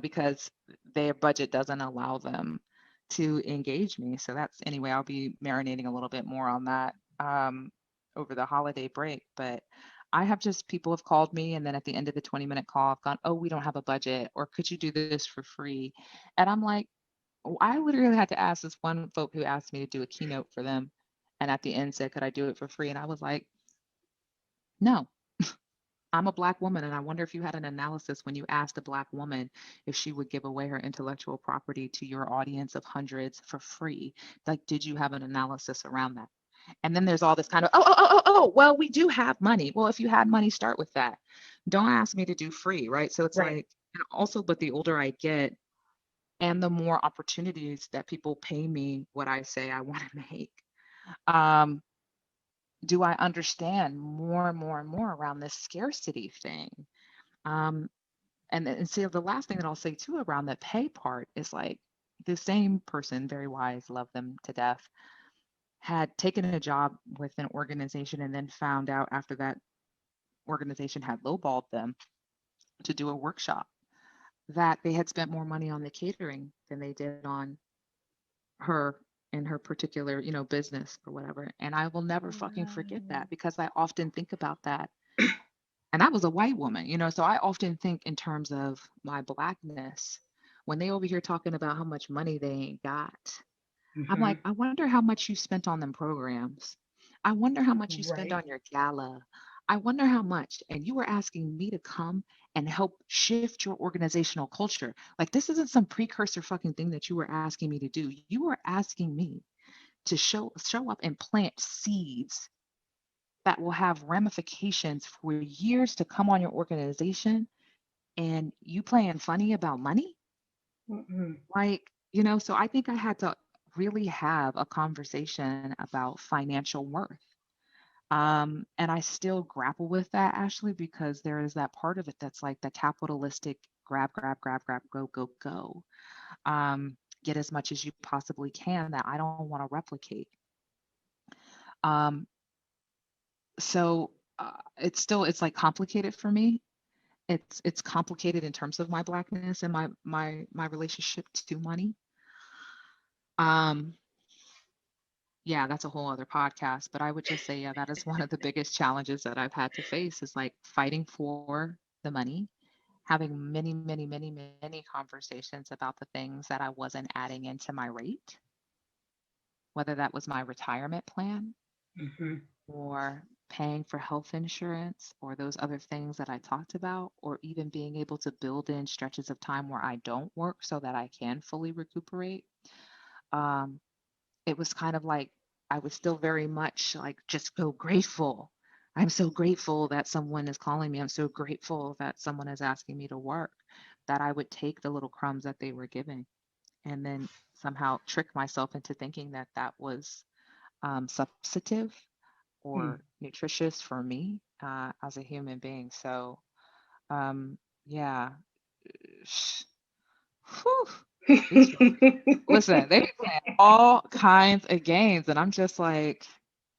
Speaker 2: because their budget doesn't allow them to engage me. So that's anyway, I'll be marinating a little bit more on that over the holiday break. But I have just people have called me, and then at the end of the 20-minute call, I've gone, oh, we don't have a budget, or could you do this for free? And I'm like, I literally had to ask this one folk who asked me to do a keynote for them. And at the end said, could I do it for free? And I was like, no, I'm a Black woman. And I wonder if you had an analysis when you asked a Black woman if she would give away her intellectual property to your audience of hundreds for free. Like, did you have an analysis around that? And then there's all this kind of, well, we do have money. Well, if you had money, start with that. don't ask me to do free, right? So it's
Speaker 1: Right.
Speaker 2: like, and also, but the older I get and the more opportunities that people pay me what I say I want to make, um, do I understand more and more and more around this scarcity thing. Um, and see, the last thing that I'll say too around the pay part is like the same person, very wise, love them to death, had taken a job with an organization and then found out after that organization had lowballed them to do a workshop that they had spent more money on the catering than they did on her and her particular, business or whatever. And I will never fucking forget
Speaker 1: Wow.
Speaker 2: that because I often think about that. And I was a white woman, so I often think in terms of my blackness when they over here talking about how much money they ain't got. I'm like,
Speaker 1: Hmm.
Speaker 2: I wonder how much you spent on them programs. I wonder how much you spend
Speaker 1: Right.
Speaker 2: on your gala. I wonder how much. And you were asking me to come and help shift your organizational culture. Like, this isn't some precursor fucking thing that you were asking me to do. You were asking me to show up and plant seeds that will have ramifications for years to come on your organization. And you playing funny about money?
Speaker 1: Mm-mm.
Speaker 2: Like, so I think I had to really have a conversation about financial worth. And I still grapple with that, Ashley, because there is that part of it that's like the capitalistic grab, grab, grab, grab, go, go, go. Get as much as you possibly can that I don't want to replicate. Um, so it's like complicated for me. It's complicated in terms of my blackness and my relationship to money. Um, yeah, that's a whole other podcast. But I would just say, yeah, that is one of the biggest challenges that I've had to face is like fighting for the money, having many, many, many, many conversations about the things that I wasn't adding into my rate, whether that was my retirement plan
Speaker 1: Hmm.
Speaker 2: or paying for health insurance or those other things that I talked about, or even being able to build in stretches of time where I don't work so that I can fully recuperate. Um, it was kind of like I was still very much like just so grateful. I'm so grateful that someone is calling me. I'm so grateful that someone is asking me to work, that I would take the little crumbs that they were giving and then somehow trick myself into thinking that that was substantive or
Speaker 1: Mm.
Speaker 2: nutritious for me as a human being. So, um, yeah, whew, these listen, they play all kinds of games, and I'm just like,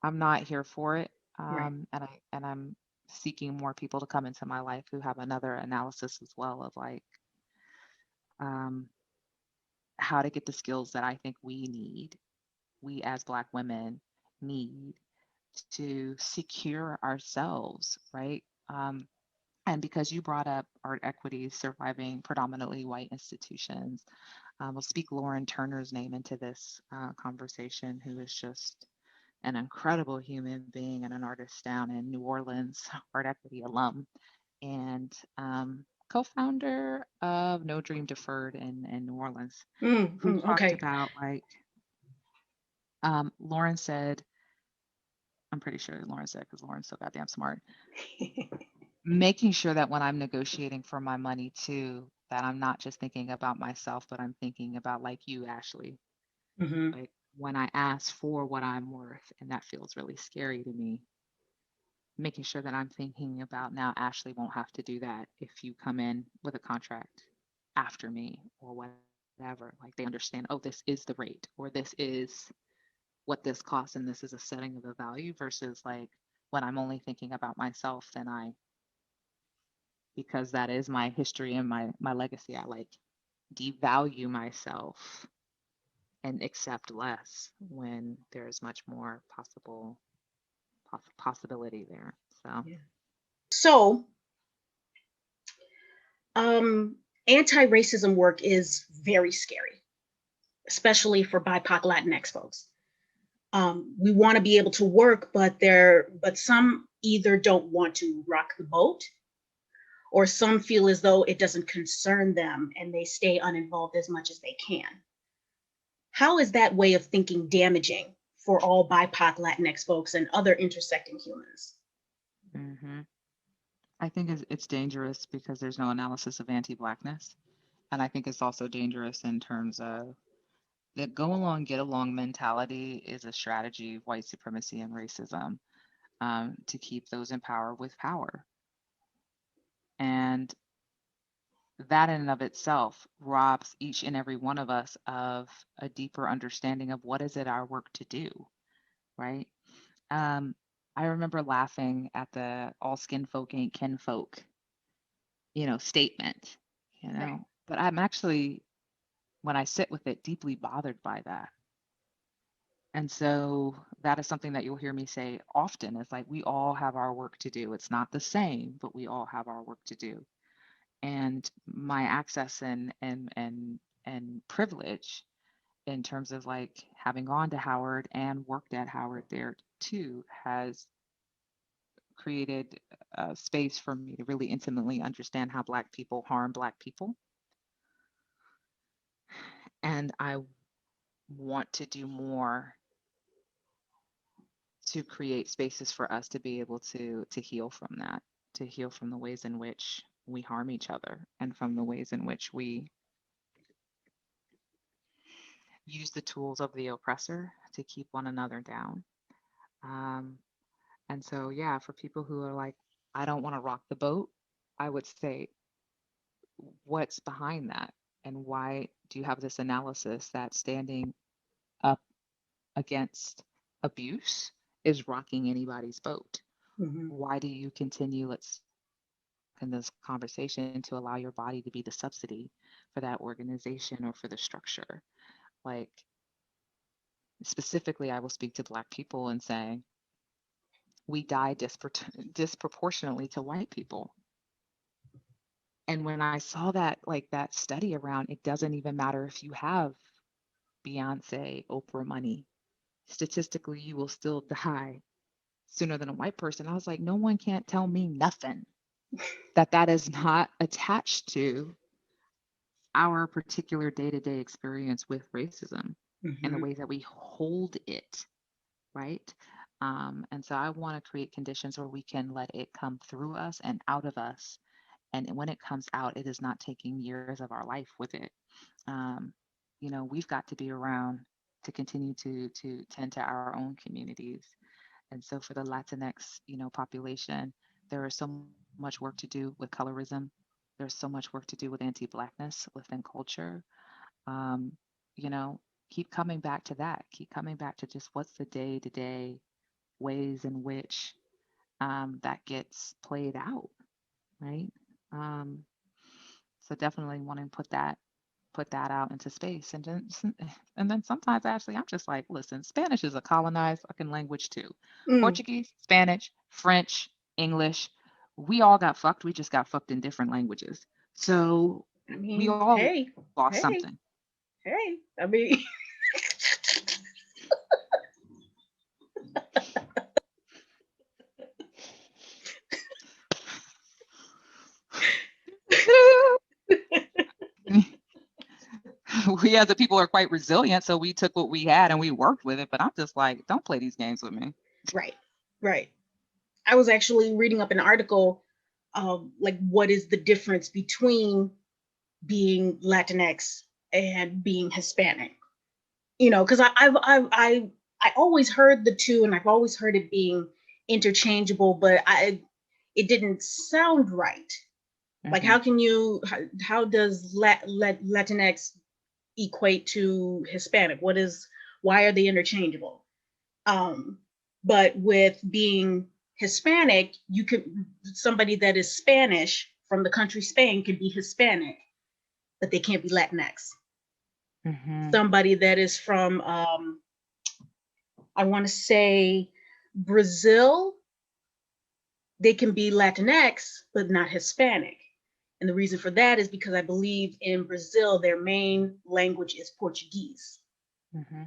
Speaker 2: I'm not here for it.
Speaker 1: Right.
Speaker 2: And I'm seeking more people to come into my life who have another analysis as well of like um, how to get the skills that I think we as Black women need to secure ourselves, right? And because you brought up art equity surviving predominantly white institutions, we'll speak Lauren Turner's name into this conversation, who is just an incredible human being and an artist down in New Orleans, Art Equity alum, and co-founder of No Dream Deferred in New Orleans,
Speaker 1: Mm,
Speaker 2: who
Speaker 1: mm,
Speaker 2: talked
Speaker 1: okay.
Speaker 2: about like Lauren said, I'm pretty sure Lauren said because Lauren's so goddamn smart, making sure that when I'm negotiating for my money too, that I'm not just thinking about myself, but I'm thinking about like you, Ashley.
Speaker 1: Hmm.
Speaker 2: Like when I ask for what I'm worth, and that feels really scary to me, making sure that I'm thinking about now Ashley won't have to do that if you come in with a contract after me or whatever. Like they understand, oh, this is the rate or this is what this costs and this is a setting of a value versus like when I'm only thinking about myself, then I, because that is my history and my legacy, I like devalue myself and accept less when there's much more possibility there. So,
Speaker 1: Yeah. So, um, anti-racism work is very scary, especially for BIPOC Latinx folks. We want to be able to work, but some either don't want to rock the boat, or some feel as though it doesn't concern them and they stay uninvolved as much as they can. How is that way of thinking damaging for all BIPOC Latinx folks and other intersecting humans?
Speaker 2: hmm I think it's dangerous because there's no analysis of anti-Blackness. And I think it's also dangerous in terms of the go along, get along mentality is a strategy of white supremacy and racism, to keep those in power with power. And that in and of itself robs each and every one of us of a deeper understanding of what is it our work to do, right? Um, I remember laughing at the all skin folk ain't kin folk, statement,
Speaker 1: Right.
Speaker 2: but I'm actually, when I sit with it, deeply bothered by that. And so that is something that you'll hear me say often is like, we all have our work to do. It's not the same, but we all have our work to do. And my access and privilege in terms of like having gone to Howard and worked at Howard there too has created a space for me to really intimately understand how Black people harm Black people. And I want to do more to create spaces for us to be able to heal from that, to heal from the ways in which we harm each other and from the ways in which we use the tools of the oppressor to keep one another down. Um, and so, yeah, for people who are like, I don't want to rock the boat, I would say, what's behind that? And why do you have this analysis that standing up against abuse is rocking anybody's boat?
Speaker 1: Hmm.
Speaker 2: Why do you continue, let's in this conversation, to allow your body to be the subsidy for that organization or for the structure? Like, specifically, I will speak to Black people and say, we die disproportionately to white people. And when I saw that, like that study around, it doesn't even matter if you have Beyonce, Oprah money, statistically, you will still die sooner than a white person. I was like, no one can't tell me nothing that is not attached to our particular day-to-day experience with racism and the
Speaker 1: Hmm.
Speaker 2: ways that we hold it, right? And so I want to create conditions where we can let it come through us and out of us. And when it comes out, it is not taking years of our life with it. Um, we've got to be around to continue to tend to our own communities. And so for the Latinx, population, there is so much work to do with colorism. There's so much work to do with anti-Blackness within culture. Um, you know, keep coming back to that. Keep coming back to just what's the day-to-day ways in which that gets played out, right? Um, so definitely want to put that out into space. And then sometimes actually I'm just like, listen, Spanish is a colonized fucking language too.
Speaker 1: Mm.
Speaker 2: Portuguese, Spanish, French, English, we all got fucked. We just got fucked in different languages. So
Speaker 1: I
Speaker 2: we
Speaker 1: mean,
Speaker 2: all
Speaker 1: hey,
Speaker 2: lost
Speaker 1: hey,
Speaker 2: something.
Speaker 1: hey. I mean,
Speaker 2: We as a people are quite resilient, so we took what we had and we worked with it. But I'm just like, don't play these games with me.
Speaker 1: right, right. I was actually reading up an article of like what is the difference between being Latinx and being Hispanic. Because I always heard the two, and I've always heard it being interchangeable, but it didn't sound right. Like,
Speaker 2: Hmm.
Speaker 1: how can how does Latinx equate to Hispanic? Why are they interchangeable? Um, but with being Hispanic, somebody that is Spanish from the country Spain could be Hispanic, but they can't be Latinx.
Speaker 2: Hmm.
Speaker 1: Somebody that is from, I want to say, Brazil, they can be Latinx, but not Hispanic. And the reason for that is because I believe in Brazil, their main language is Portuguese.
Speaker 2: Hmm.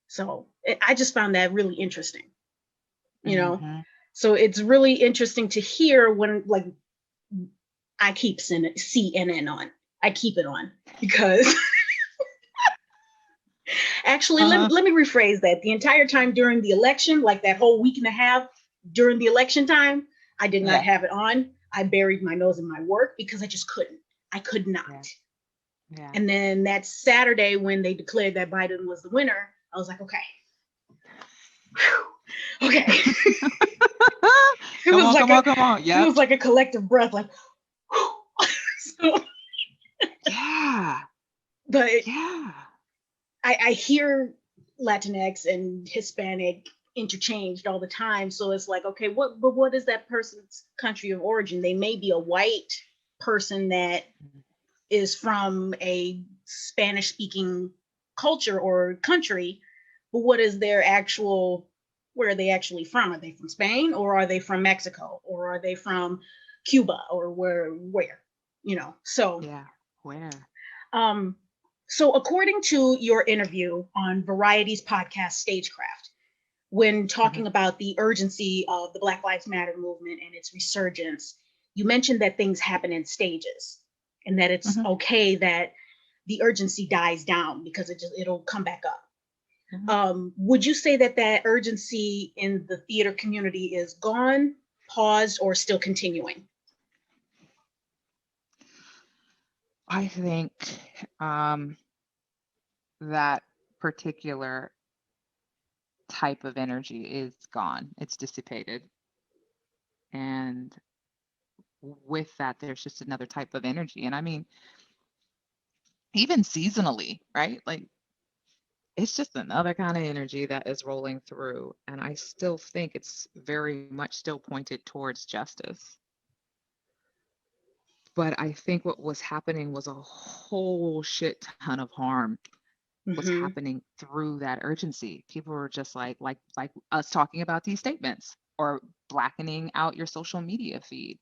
Speaker 1: So I just found that really interesting, you know?
Speaker 2: Hmm.
Speaker 1: So it's really interesting to hear when, like, I keep CNN on. I keep it on because actually,
Speaker 2: Uh-huh.
Speaker 1: let me rephrase that. The entire time during the election, like that whole week and a half during the election time, I did not
Speaker 2: Yeah.
Speaker 1: have it on. I buried my nose in my work because I just couldn't. I could not.
Speaker 2: Yeah. Yeah.
Speaker 1: And then that Saturday when they declared that Biden was the winner, I was like, okay. Whew. Okay.
Speaker 2: Come on.
Speaker 1: It was like a collective breath, like, so,
Speaker 2: yeah.
Speaker 1: But
Speaker 2: yeah.
Speaker 1: I hear Latinx and Hispanic interchanged all the time. So it's like, okay, what is that person's country of origin? They may be a white person that is from a Spanish speaking culture or country, but what is their actual, where are they actually from? Are they from Spain, or are they from Mexico, or are they from Cuba, or where, so
Speaker 2: yeah. Where?
Speaker 1: So according to your interview on Variety's podcast Stagecraft, when talking about the urgency of the Black Lives Matter movement and its resurgence, you mentioned that things happen in stages and that it's okay that the urgency dies down because it'll come back up. Would you say that urgency in the theater community is gone, paused, or still continuing?
Speaker 2: I think that particular type of energy is gone. It's dissipated. And with that, there's just another type of energy. And I mean, even seasonally, right? Like, it's just another kind of energy that is rolling through. And I still think it's very much still pointed towards justice. But I think what was happening was a whole shit ton of harm was happening through that urgency. People were just like us talking about these statements or blackening out your social media feed.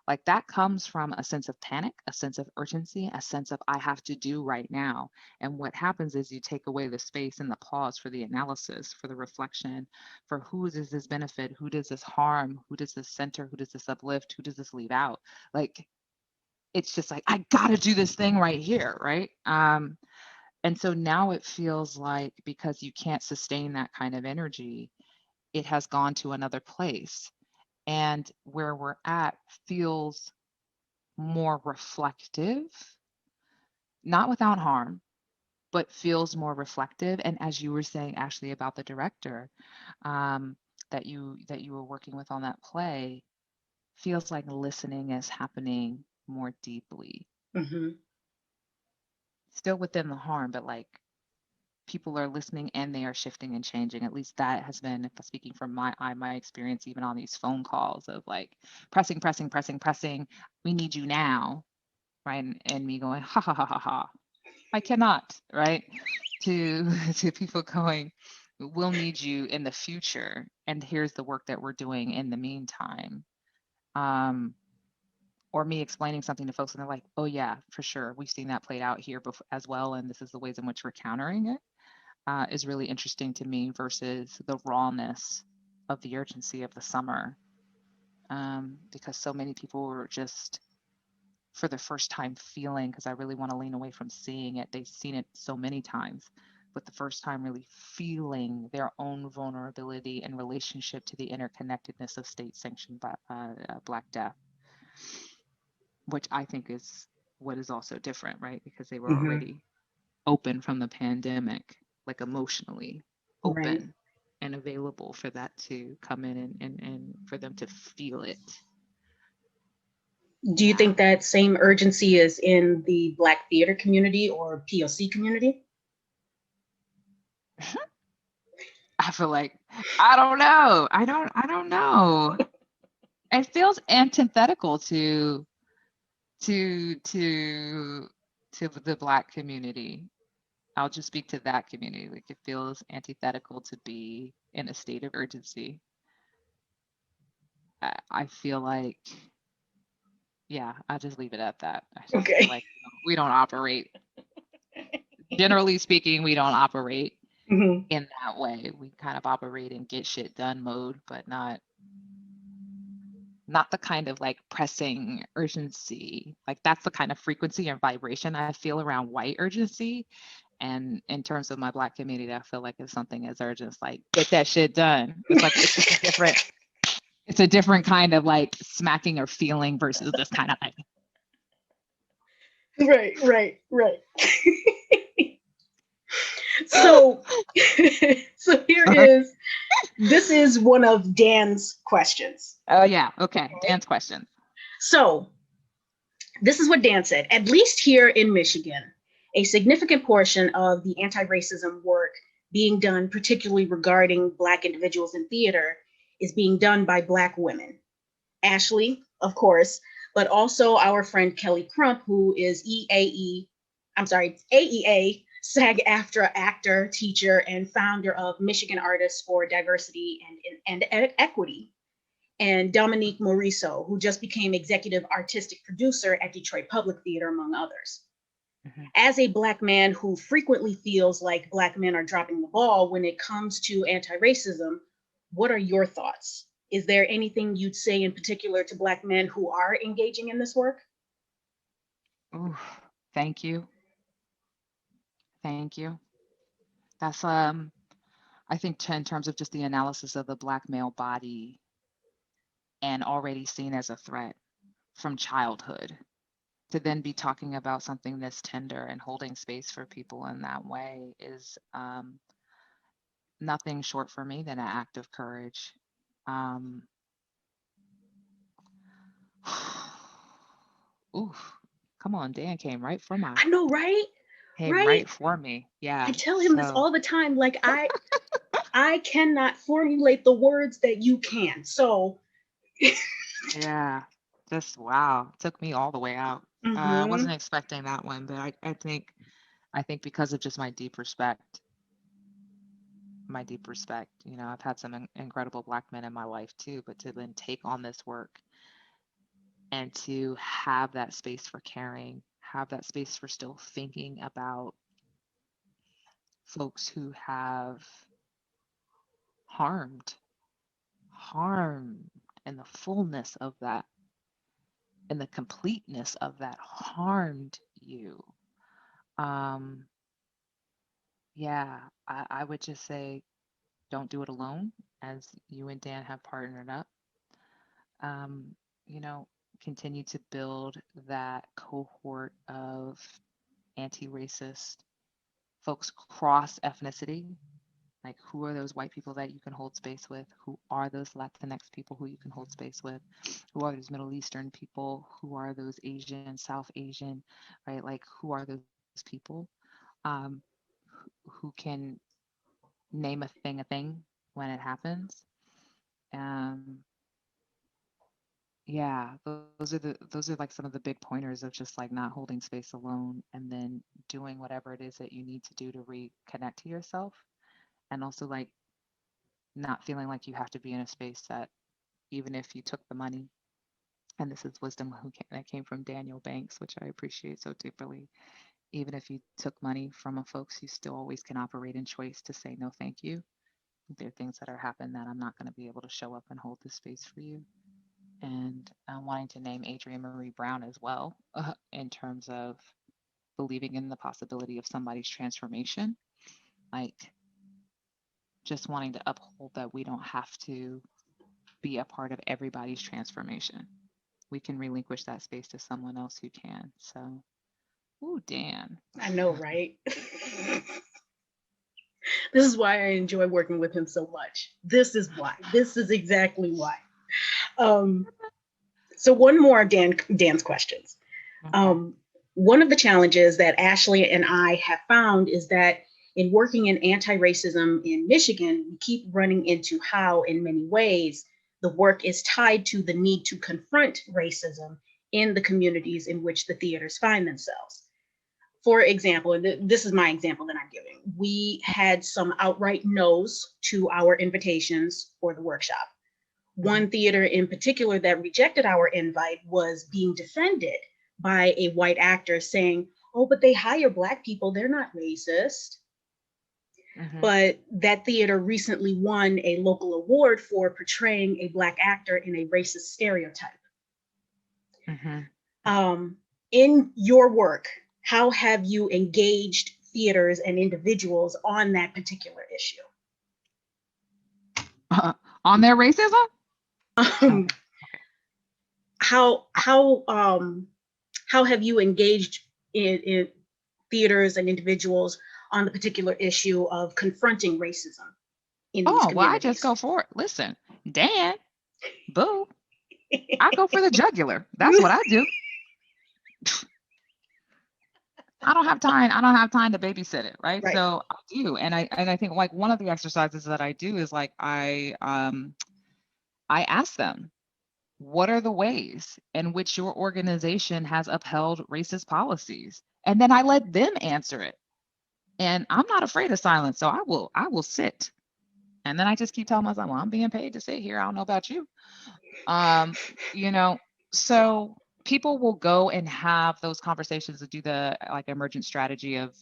Speaker 2: Like that comes from a sense of panic, a sense of urgency, a sense of I have to do right now. And what happens is you take away the space and the pause for the analysis, for the reflection, for who does this benefit, who does this harm, who does this center, who does this uplift, who does this leave out? Like it's just like I gotta do this thing right here, right? And so now it feels like because you can't sustain that kind of energy, it has gone to another place. And where we're at feels more reflective, not without harm, but feels more reflective. And as you were saying, Ashley, about the director that you were working with on that play, feels like listening is happening more deeply. Still within the harm, but like people are listening and they are shifting and changing. At least that has been, if I'm speaking from my experience, even on these phone calls of like pressing. We need you now, right? And me going, ha ha ha ha ha. I cannot, right? To to people going, we'll need you in the future, and here's the work that we're doing in the meantime. Or me explaining something to folks and they're like, oh yeah, for sure, we've seen that played out here as well, and this is the ways in which we're countering it. Is really interesting to me versus the rawness of the urgency of the summer. Because so many people were just, for the first time, feeling, because I really want to lean away from seeing it. They've seen it so many times, but the first time really feeling their own vulnerability in relationship to the interconnectedness of state sanctioned Black death, which I think is what is also different, right? Because they were already open from the pandemic, like emotionally open and available for that to come in and for them to feel it.
Speaker 1: Do you think that same urgency is in the Black theater community or POC community?
Speaker 2: I feel like I don't know. I don't know. It feels antithetical to the Black community. I'll just speak to that community. Like it feels antithetical to be in a state of urgency. I feel like, yeah, I'll just leave it at that. I just feel like we don't operate, generally speaking, we don't operate in that way. We kind of operate in get shit done mode, but not the kind of like pressing urgency. Like that's the kind of frequency and vibration I feel around white urgency. And in terms of my Black community, I feel like it's something as urgent as like, get that shit done. It's like, it's it's a different kind of like smacking or feeling versus this kind of thing.
Speaker 1: Right. So, so this is one of Dan's questions.
Speaker 2: Oh yeah, okay. Dan's question.
Speaker 1: So, this is what Dan said. At least here in Michigan, a significant portion of the anti-racism work being done, particularly regarding Black individuals in theater, is being done by Black women. Ashley, of course, but also our friend Kelly Crump, who is AEA, SAG-AFTRA actor, teacher, and founder of Michigan Artists for Diversity and Equity, and Dominique Morisseau, who just became executive artistic producer at Detroit Public Theater, among others. Mm-hmm. As a Black man who frequently feels like Black men are dropping the ball when it comes to anti-racism, what are your thoughts? Is there anything you'd say in particular to Black men who are engaging in this work?
Speaker 2: Ooh, thank you. Thank you. That's I think in terms of just the analysis of the Black male body and already seen as a threat from childhood, to then be talking about something this tender and holding space for people in that way is nothing short for me than an act of courage. Ooh, come on, Dan came right for my.
Speaker 1: I know, right?
Speaker 2: Came right for me. Yeah.
Speaker 1: I tell him this all the time. Like I cannot formulate the words that you can. So
Speaker 2: yeah, just wow, took me all the way out.
Speaker 1: Mm-hmm.
Speaker 2: I wasn't expecting that one, but I think because of just my deep respect, you know, I've had some incredible Black men in my life too, but to then take on this work and to have that space for caring, have that space for still thinking about folks who have harmed and the fullness of that and the completeness of that harmed you. Yeah, I would just say don't do it alone, as you and Dan have partnered up. You know, continue to build that cohort of anti-racist folks cross ethnicity. Like, who are those white people that you can hold space with? Who are those Latinx people who you can hold space with? Who are those Middle Eastern people? Who are those Asian, South Asian, right? Like, who are those people who can name a thing when it happens? Um, yeah, those are like some of the big pointers of just like not holding space alone and then doing whatever it is that you need to do to reconnect to yourself, and also like not feeling like you have to be in a space that even if you took the money, and this is wisdom that came from Daniel Banks, which I appreciate so deeply. Even if you took money from a folks, you still always can operate in choice to say no, thank you. There are things that are happening that I'm not going to be able to show up and hold this space for you. And I'm wanting to name Adrienne Marie Brown as well, in terms of believing in the possibility of somebody's transformation. Like, just wanting to uphold that we don't have to be a part of everybody's transformation. We can relinquish that space to someone else who can. So, ooh, Dan.
Speaker 1: I know, right? This is why I enjoy working with him so much. This is why. This is exactly why. So one more of Dan's questions. Okay. One of the challenges that Ashley and I have found is that in working in anti-racism in Michigan, we keep running into how, in many ways, the work is tied to the need to confront racism in the communities in which the theaters find themselves. For example, and this is my example that I'm giving, we had some outright no's to our invitations for the workshop. One theater in particular that rejected our invite was being defended by a white actor saying, oh, but they hire Black people, they're not racist. Mm-hmm. But that theater recently won a local award for portraying a Black actor in a racist stereotype. Mm-hmm. In your work, how have you engaged theaters and individuals on that particular issue?
Speaker 2: On their racism?
Speaker 1: Um,
Speaker 2: Okay.
Speaker 1: how have you engaged in theaters and individuals on the particular issue of confronting racism in these
Speaker 2: Oh, well, I just
Speaker 1: communities?
Speaker 2: go for it. Listen, Dan, boo, I go for the jugular. That's what I do. I don't have time. I don't have time to babysit it, right?
Speaker 1: Right.
Speaker 2: So I do, and I think like one of the exercises that I do is like I ask them, what are the ways in which your organization has upheld racist policies? And then I let them answer it. And I'm not afraid of silence, so I will sit. And then I just keep telling myself, well, I'm being paid to sit here. I don't know about you. Um, you know, so people will go and have those conversations and do the like emergent strategy of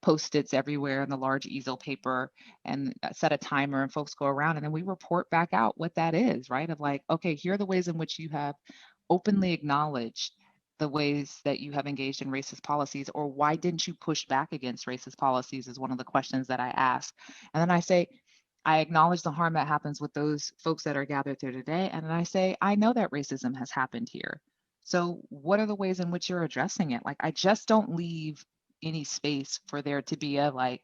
Speaker 2: post-its everywhere in the large easel paper and set a timer and folks go around and then we report back out what that is, right? Of like, okay, here are the ways in which you have openly acknowledged the ways that you have engaged in racist policies, or why didn't you push back against racist policies is one of the questions that I ask. And then I say, I acknowledge the harm that happens with those folks that are gathered here today. And then I say, I know that racism has happened here. So, what are the ways in which you're addressing it? Like, I just don't leave any space for there to be a like,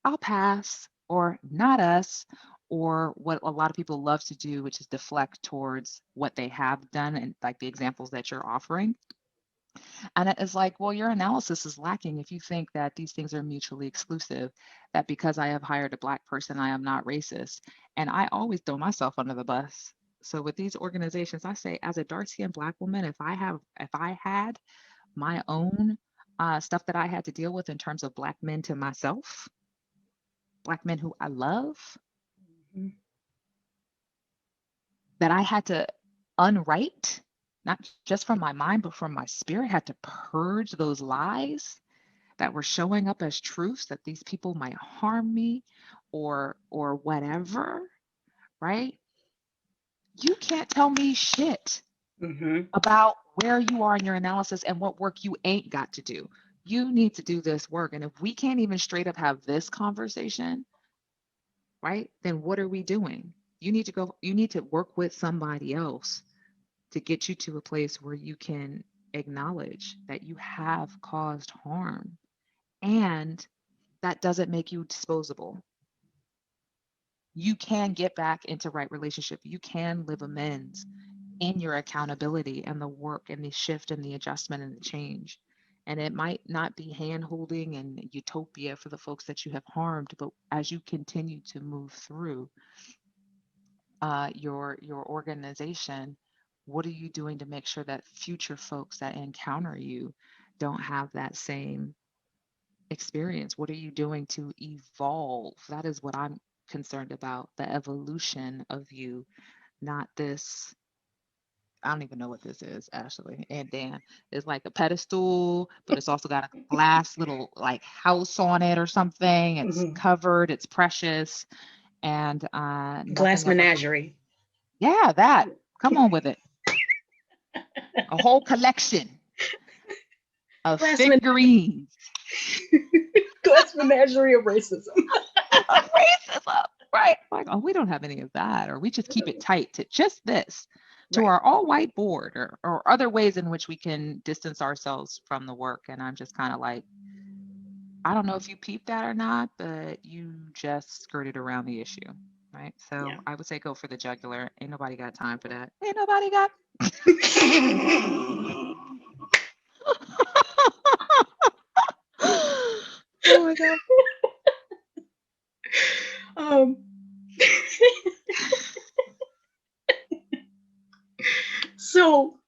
Speaker 2: I'll pass, or not us, or what a lot of people love to do, which is deflect towards what they have done and like the examples that you're offering. And it is like, well, your analysis is lacking if you think that these things are mutually exclusive, that because I have hired a Black person, I am not racist. And I always throw myself under the bus. So with these organizations, I say, as a dark skinned Black woman, if I had my own stuff that I had to deal with in terms of Black men to myself, Black men who I love,
Speaker 1: Mhm.
Speaker 2: that I had to unwrite, not just from my mind, but from my spirit, had to purge those lies that were showing up as truths that these people might harm me or whatever, right? You can't tell me shit
Speaker 1: Mhm.
Speaker 2: about where you are in your analysis and what work you ain't got to do. You need to do this work. And if we can't even straight up have this conversation, right? Then what are we doing? You need to work with somebody else to get you to a place where you can acknowledge that you have caused harm, and that doesn't make you disposable. You can get back into right relationship. You can live amends in your accountability and the work and the shift and the adjustment and the change. And it might not be hand holding and utopia for the folks that you have harmed, but as you continue to move through your organization, what are you doing to make sure that future folks that encounter you don't have that same experience? What are you doing to evolve? That is what I'm concerned about, the evolution of you, not this. I don't even know what this is, Ashley and Dan. It's like a pedestal, but it's also got a glass little like house on it or something. It's
Speaker 1: Mhm.
Speaker 2: covered, it's precious, and
Speaker 1: Glass
Speaker 2: nothing ever.
Speaker 1: menagerie.
Speaker 2: Yeah, that. Come on with it. A whole collection of
Speaker 1: Glass
Speaker 2: figurines
Speaker 1: glass menagerie of racism.
Speaker 2: of racism, right? Like, oh, we don't have any of that, or we just keep it tight to just this, to
Speaker 1: Right.
Speaker 2: our all white board, or other ways in which we can distance ourselves from the work. And I'm just kind of like, I don't know if you peeped that or not, but you just skirted around the issue, right?
Speaker 1: Yeah.
Speaker 2: So I would say go for the jugular. Ain't nobody got time for that. Ain't nobody got. Oh my God.
Speaker 1: um, so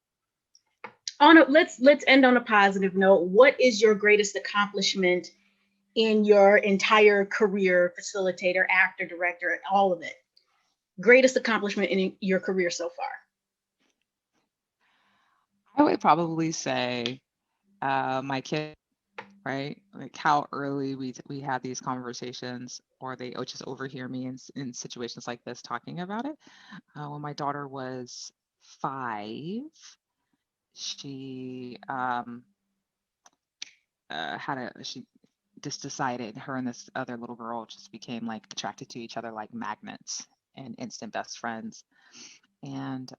Speaker 1: let's end on a positive note. What is your greatest accomplishment in your entire career, facilitator, actor, director, all of it? Greatest accomplishment in your career so far?
Speaker 2: I would probably say my kid, right? Like how early we had these conversations, or they just overhear me in situations like this talking about it. When my daughter was 5, she she just decided, her and this other little girl just became like attracted to each other like magnets and instant best friends. And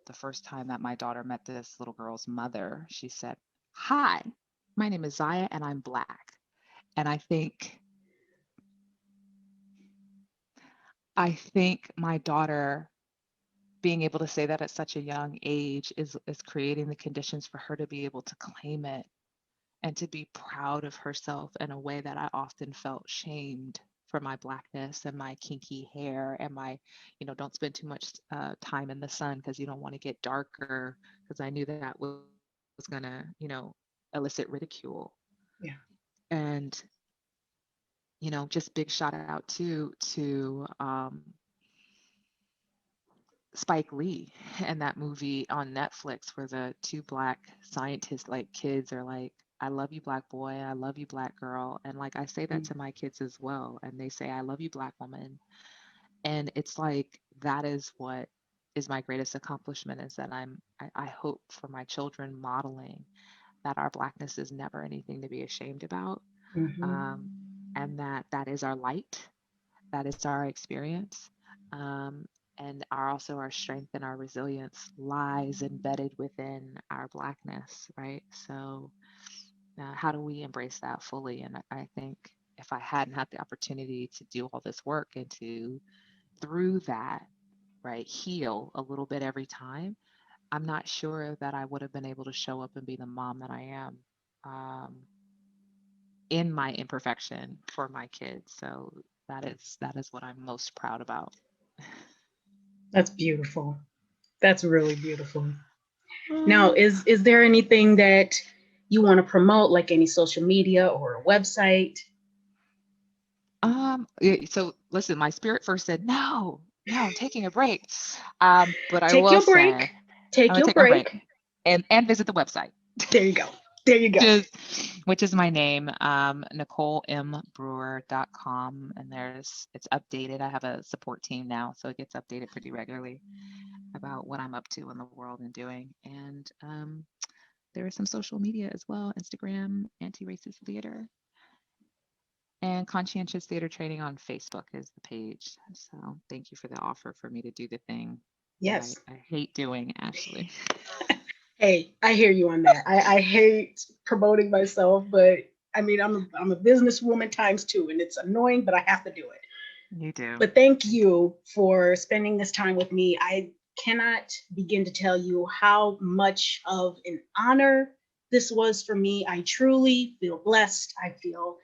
Speaker 2: the first time that my daughter met this little girl's mother, she said, "Hi, my name is Zaya and I'm Black." And I think my daughter being able to say that at such a young age is creating the conditions for her to be able to claim it and to be proud of herself in a way that I often felt shamed for my Blackness and my kinky hair and my, don't spend too much time in the sun because you don't want to get darker, because I knew that was going to, elicit ridicule.
Speaker 1: Yeah.
Speaker 2: And, just big shout out to Spike Lee and that movie on Netflix where the two Black scientists, like kids, are like, "I love you, Black boy. I love you, Black girl." And like I say that to my kids as well. And they say, "I love you, Black woman." And it's like, that is what is my greatest accomplishment, is that I hope for my children modeling that our Blackness is never anything to be ashamed about.
Speaker 1: Mm-hmm.
Speaker 2: And that is our light. That is our experience. And also our strength and our resilience lies embedded within our Blackness, right? So how do we embrace that fully? And I think if I hadn't had the opportunity to do all this work and to, through that, right, heal a little bit every time, I'm not sure that I would have been able to show up and be the mom that I am, in my imperfection for my kids. So that is what I'm most proud about.
Speaker 1: That's beautiful. That's really beautiful. Now, is there anything that you want to promote, like any social media or a website?
Speaker 2: So listen, my spirit first said, no, I'm taking a break. But I
Speaker 1: Take
Speaker 2: will
Speaker 1: your
Speaker 2: say,
Speaker 1: break.
Speaker 2: I'm
Speaker 1: Take
Speaker 2: gonna
Speaker 1: your
Speaker 2: take my break
Speaker 1: break.
Speaker 2: and visit the website.
Speaker 1: There you go. There you go.
Speaker 2: which is my name, NicoleMBrewer.com. And it's updated. I have a support team now, so it gets updated pretty regularly about what I'm up to in the world and doing. And there is some social media as well, Instagram, Anti-Racist Theater, and Conscientious Theater Training on Facebook is the page. So thank you for the offer for me to do the thing that
Speaker 1: Yes.
Speaker 2: I hate doing, Ashley.
Speaker 1: Hey, I hear you on that. I hate promoting myself, but I mean, I'm a businesswoman times two, and it's annoying, but I have to do it.
Speaker 2: You do.
Speaker 1: But thank you for spending this time with me. I cannot begin to tell you how much of an honor this was for me. I truly feel blessed. I feel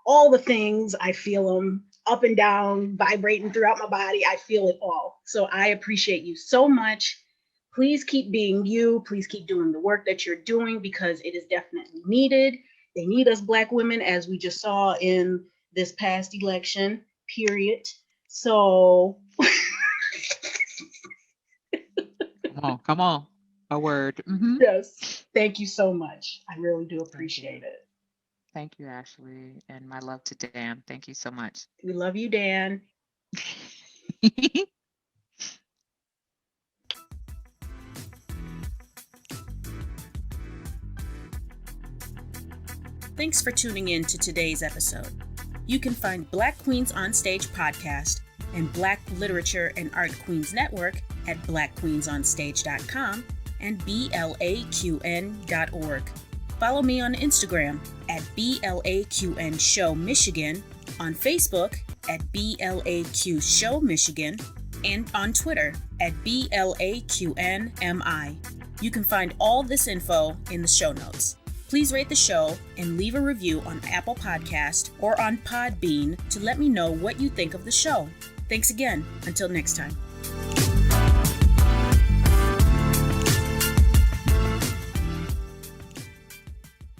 Speaker 1: all the things. I feel them up and down, vibrating throughout my body. I feel it all. So I appreciate you so much. Please keep being you. Please keep doing the work that you're doing, because it is definitely needed. They need us Black women, as we just saw in this past election, period. So
Speaker 2: Come on. A word. Mm-hmm.
Speaker 1: yes, thank you so much. I really do
Speaker 2: Thank you.
Speaker 1: appreciate it.
Speaker 2: Thank you, Ashley. And my love to Dan. Thank you so much.
Speaker 1: We love you, Dan. Thanks for tuning in to today's episode. You can find Black Queens on Stage podcast and Black Literature and Art Queens Network at blackqueensonstage.com and blaqn.org. Follow me on Instagram at BLAQN Show Michigan, on Facebook at BLAQ Show Michigan, and on Twitter at BLAQNMI. You can find all this info in the show notes. Please rate the show and leave a review on Apple Podcast or on Podbean to let me know what you think of the show. Thanks again. Until next time.